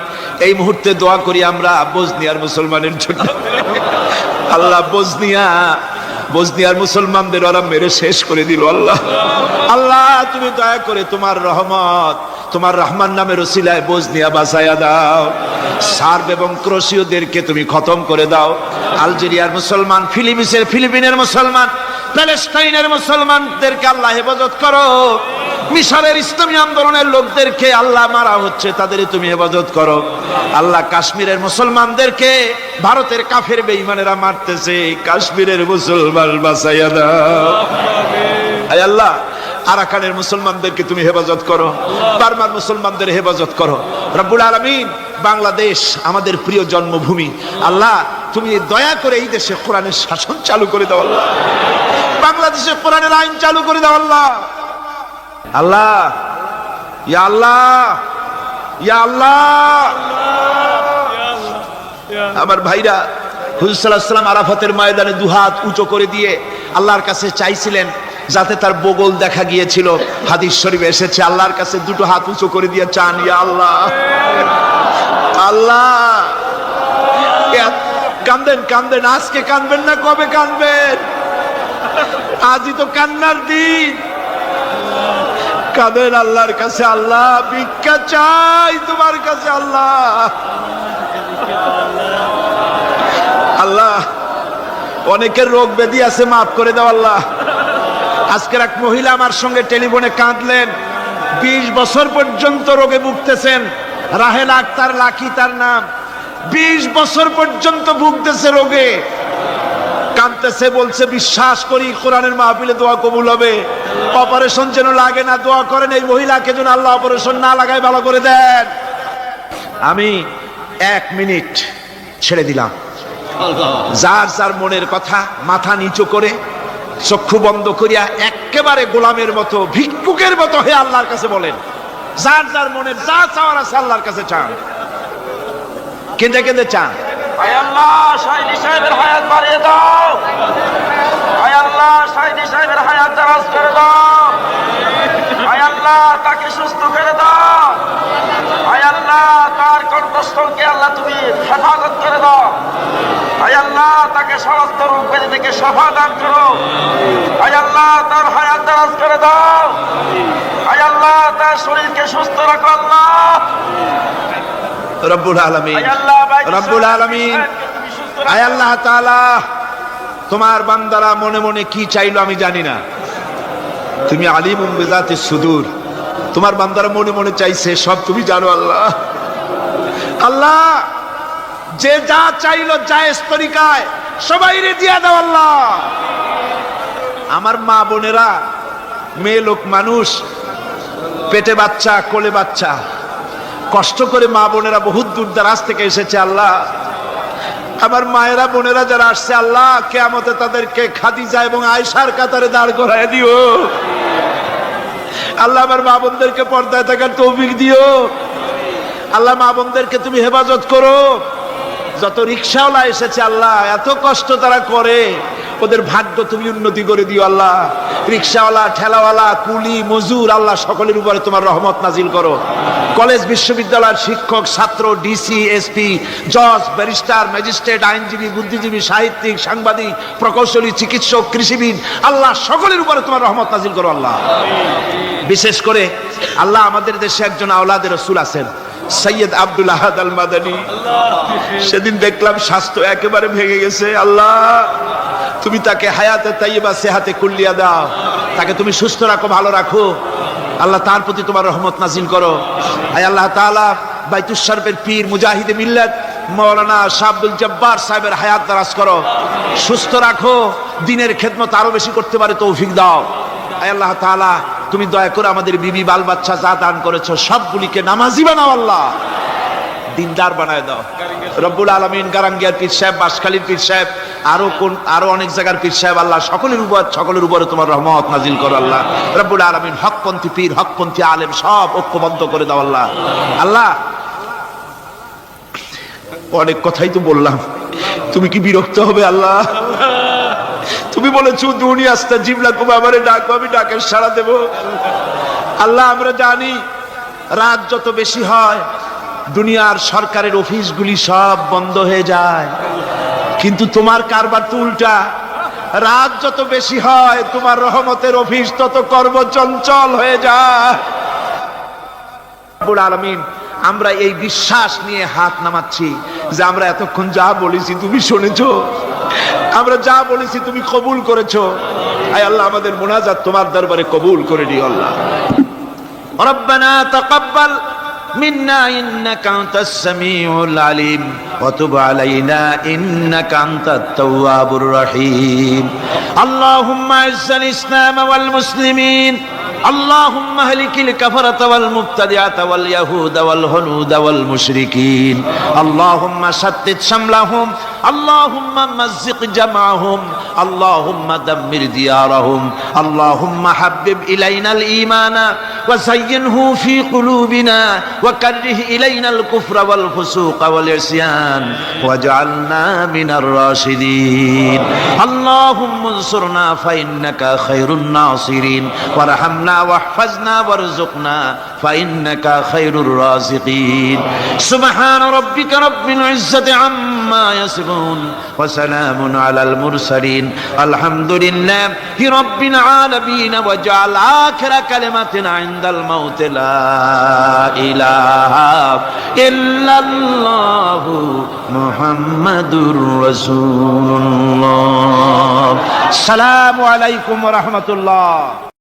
এই মুহূর্তে দোয়া করি আমরা বসনিয়ার মুসলমানের জন্য। আল্লাহ বসনিয়ার মুসলমানদের ওরা মেরে শেষ করে দিল। আল্লাহ আল্লাহ তুমি দয়া করে তোমার রহমত, তোমার রহমান নামের ওসিলায় বসনিয়া বাঁচাইয়া দাও। সার্ব এবং ক্রোশীয়দেরকে তুমি খতম করে দাও। আলজেরিয়ার মুসলমান, ফিলিপিনের মুসলমান, প্যালেস্টাইনের মুসলমানদেরকে আল্লাহ হেফাজত করো। মিশরের ইসলামী আন্দোলনের লোকদেরকে আল্লাহ মারা হচ্ছে, তাদের তুমি হেফাজত করো। আল্লাহ কাশ্মীরের মুসলমানদেরকে ভারতের কাফের বেঈমানেরা মারতেছে, কাশ্মীরের মুসলমান বাঁচাইয়া দাও। আয় আল্লাহ আরাকানের মুসলমানদেরকে তুমি হেফাজত করো, বার্মার মুসলমানদের হেফাজত করো। রব্বুল আলামিন বাংলাদেশ আমাদের প্রিয় জন্মভূমি, আল্লাহ তুমি দয়া করে এই দেশে কোরআনের শাসন চালু করে দাও আল্লাহ। বাংলাদেশে কোরআনের আইন চালু করে দাও আল্লাহ। আল্লাহ ইয়া আল্লাহ ইয়া আল্লাহ। আমার ভাইরা হুজুর সাল্লাল্লাহু আলাইহি ওয়াসাল্লাম আরাফাতের ময়দানে দুহাত উঁচু করে দিয়ে আল্লাহর কাছে চাইছিলেন, যাতে তার বগল দেখা গিয়েছিল, হাদিস শরীফে এসেছে আল্লাহর কাছে দুটো হাত উঁচু করে দিয়ে চান, ইয়া আল্লাহ। আল্লাহ কান্দেন কান্দেন, আজকে কানবেন না কবে কানবেন? আজই তো কান্নার দিন। কাঁদেন আল্লাহর কাছে, আল্লাহ ভিক্ষা চাই তোমার কাছে। আল্লাহ আল্লাহ অনেকের রোগ ব্যাধি আছে, মাফ করে দাও আল্লাহ। আজকের এক মহিলা আমার সঙ্গে টেলিফোনে কাঁদলেন, 20 বছর পর্যন্ত রোগে ভুগতেছেন। রাহেলা আক্তার লাকি তার নাম। 20 বছর পর্যন্ত ভুগতেছে রোগে, কাঁদতেছে, বলছে বিশ্বাস করি কোরআনের মাহফিলে দোয়া কবুল হবে, অপারেশন যেন লাগে না, দোয়া করেন এই মহিলাকে যেন আল্লাহ অপারেশন না লাগায় ভালো করে দেন। আমি 1 মিনিট ছেড়ে দিলাম। যার যার মনের কথা মাথা নিচু করে চক্ষু বন্ধ করিয়া একেবারে গোলামের মতো ভিক্ষুকের মতো হয়ে আল্লাহর কাছে বলেন, যার যার মনের যা চাওয়ার আছে আল্লাহর কাছে চান, কেঁদে কেঁদে চান। আয় আল্লাহ সাইদি সাহেবের হায়াত বাড়িয়ে দাও, আয় আল্লাহ সাইদি সাহেবের হায়াত দারাজ করে দাও, আয় আল্লাহ তাকে সুস্থ করে দাও, আয় আল্লাহ তার কণ্ঠস্থলকে আল্লাহ তুমি হেফাজত করে দাও, আয় আল্লাহ তাকে সমস্ত রোগ ব্যাধি থেকে শফা দান করো, আয় আল্লাহ তার হায়াত দারাজ করে দাও, আয় আল্লাহ তার শরীরকে সুস্থ রাখো আল্লাহ। রব্বুল আলামিন, রব্বুল আলামিন, আয় আল্লাহ তাআলা তোমার বান্দারা মনে মনে কি চাইলো আমি জানি না, তুমি আলিমুম বিযাতিস সুদূর, তোমার বান্দারা মনে মনে চাইছে সব তুমি জানো আল্লাহ। আল্লাহ যে যা চাইলো জায়েজ তরিকায় সবাইরে দিয়া দাও আল্লাহ। আমার মা বোনেরা, মেয়ে লোক মানুষ, পেটে বাচ্চা, কোলে বাচ্চা, কষ্ট করে মা বোনেরা বহুত দূর দারাজ থেকে এসেছে আল্লাহ। আমার মায়েরা বোনেরা যারা আসছে আল্লাহ, কিয়ামতে তাদেরকে খাদিজা এবং আয়েশার কাতারে দাঁড় করায় দিও আল্লাহ। আমার মা বোনদেরকে পর্দায় থাকার তৌফিক দিও আল্লাহ। মা বোনদেরকে তুমি হেফাজত করো। যত রিকশাওয়ালা এসেছে আল্লাহ, এত কষ্ট তারা করে, ওদের ভাগ্য তুমি উন্নতি করে দিও আল্লাহ। রিকশাওয়ালা, ঠেলাওয়ালা, কুলি, মজুর আল্লাহ সকলের উপরে তোমার রহমত নাজিল করো। কলেজ বিশ্ববিদ্যালয়ের শিক্ষক, ছাত্র, ডিসি, এসপি, জজ, ব্যারিস্টার, ম্যাজিস্ট্রেট, আইনজীবী, বুদ্ধিজীবী, সাহিত্যিক, সাংবাদিক, প্রকৌশলী, চিকিৎসক, কৃষিবিদ আল্লাহ সকলের উপরে তোমার রহমত নাজিল করো আল্লাহ। বিশেষ করে আল্লাহ আমাদের দেশে একজন আওলাদে রাসূল আছেন, সৈয়দ আব্দুল আহাদ আল মাদানী। সেদিন দেখলাম স্বাস্থ্য একেবারে ভেঙে গেছে আল্লাহ। তুমি তাকে হায়াতে তাইয়্যিবা সেহাতে কুল্লিয়া দাও, তাকে তুমি সুস্থ রাখো, ভালো রাখো আল্লাহ। তার প্রতি তোমার রহমত নাজিল করো। আয় আল্লাহ তাআলা বাইতুশ শরীফের পীর, মুজাহিদে মিল্লাত মাওলানা শাহ আব্দুল জব্বার সাহেবের হায়াত দারাজ করো, সুস্থ রাখো, দ্বীনের খেদমত আরো বেশি করতে পারে তৌফিক দাও। আয় আল্লাহ তাআলা তুমি দয়া করে আমাদের বিবি, বাল বাচ্চা যা দান করেছো সবগুলিকে নামাজি বানাও আল্লাহ, দিনদার বানায় দাও রব্বুল আলামিন। গারাঙ্গিয়ার পীর সাহেব, বাঁশখালীর পীর সাহেব, আরো অনেক জায়গার পীর সাহেব আল্লাহ সকলের উপরে তোমার রহমত নাজিল করো আল্লাহ রব্বুল আলামিন। হকপন্থী পীর, হকপন্থী আলেম সব ঐক্যবদ্ধ করে দাও আল্লাহ। আল্লাহ অনেক কথাই তো বললাম, তুমি কি বিরক্ত হবে আল্লাহ? তুমি বলেছো দুনিয়া আস্তাজিব লাকুম, আমারে ডাকো আমি ডাকের সাড়া দেব আল্লাহ। আমরা জানি রাত যত বেশি হয় দুনিয়ার সরকারের অফিসগুলি সব বন্ধ হয়ে যায়, কিন্তু তোমার কারবার তো উল্টা। রাত যত বেশি হয় তোমার রহমতের অফিস তত কর্মচঞ্চল হয়ে যায় রব্বুল আলামিন। আমরা এই বিশ্বাস নিয়ে হাত নামাচ্ছি যে আমরা এতক্ষণ যা বলেছি তুমি শুনেছো, আমরা যা বলেছি তুমি কবুল করেছো। আয় আল্লাহ আমাদের মুনাজাত তোমার দরবারে কবুল করে দিও আল্লাহ। রব্বানা তাকাব্বাল মিন্না ইন্নাকা আনতাস সামিউল আলিম ওয়া তুব আলাইনা ইন্নাকা আনতাত তাওয়াবুর রহিম। আল্লাহুম্মা ইজ্জাল ইসলাম ওয়াল মুসলিমিন, اللهم اهلك الكفرة والمبتدعة واليهود والهنود والمشركين، اللهم شتت شملهم، اللهم مزق جمعهم، اللهم دمر ديارهم، اللهم حبب إلينا الإيمان وزينه في قلوبنا وكره إلينا الكفر والفسوق والعصيان واجعلنا من الراشدين. اللهم انصرنا فإنك خير الناصرين، وارحمنا واحفظنا وارزقنا فإنك خير الرازقين. سبحان ربك رب العزة عما يصفون وسلام على المرسلين الحمد لله رب العالمين. واجعل آخر كلمة عند الموت لا إله إلا الله محمد رسول الله. السلام عليكم ورحمة الله.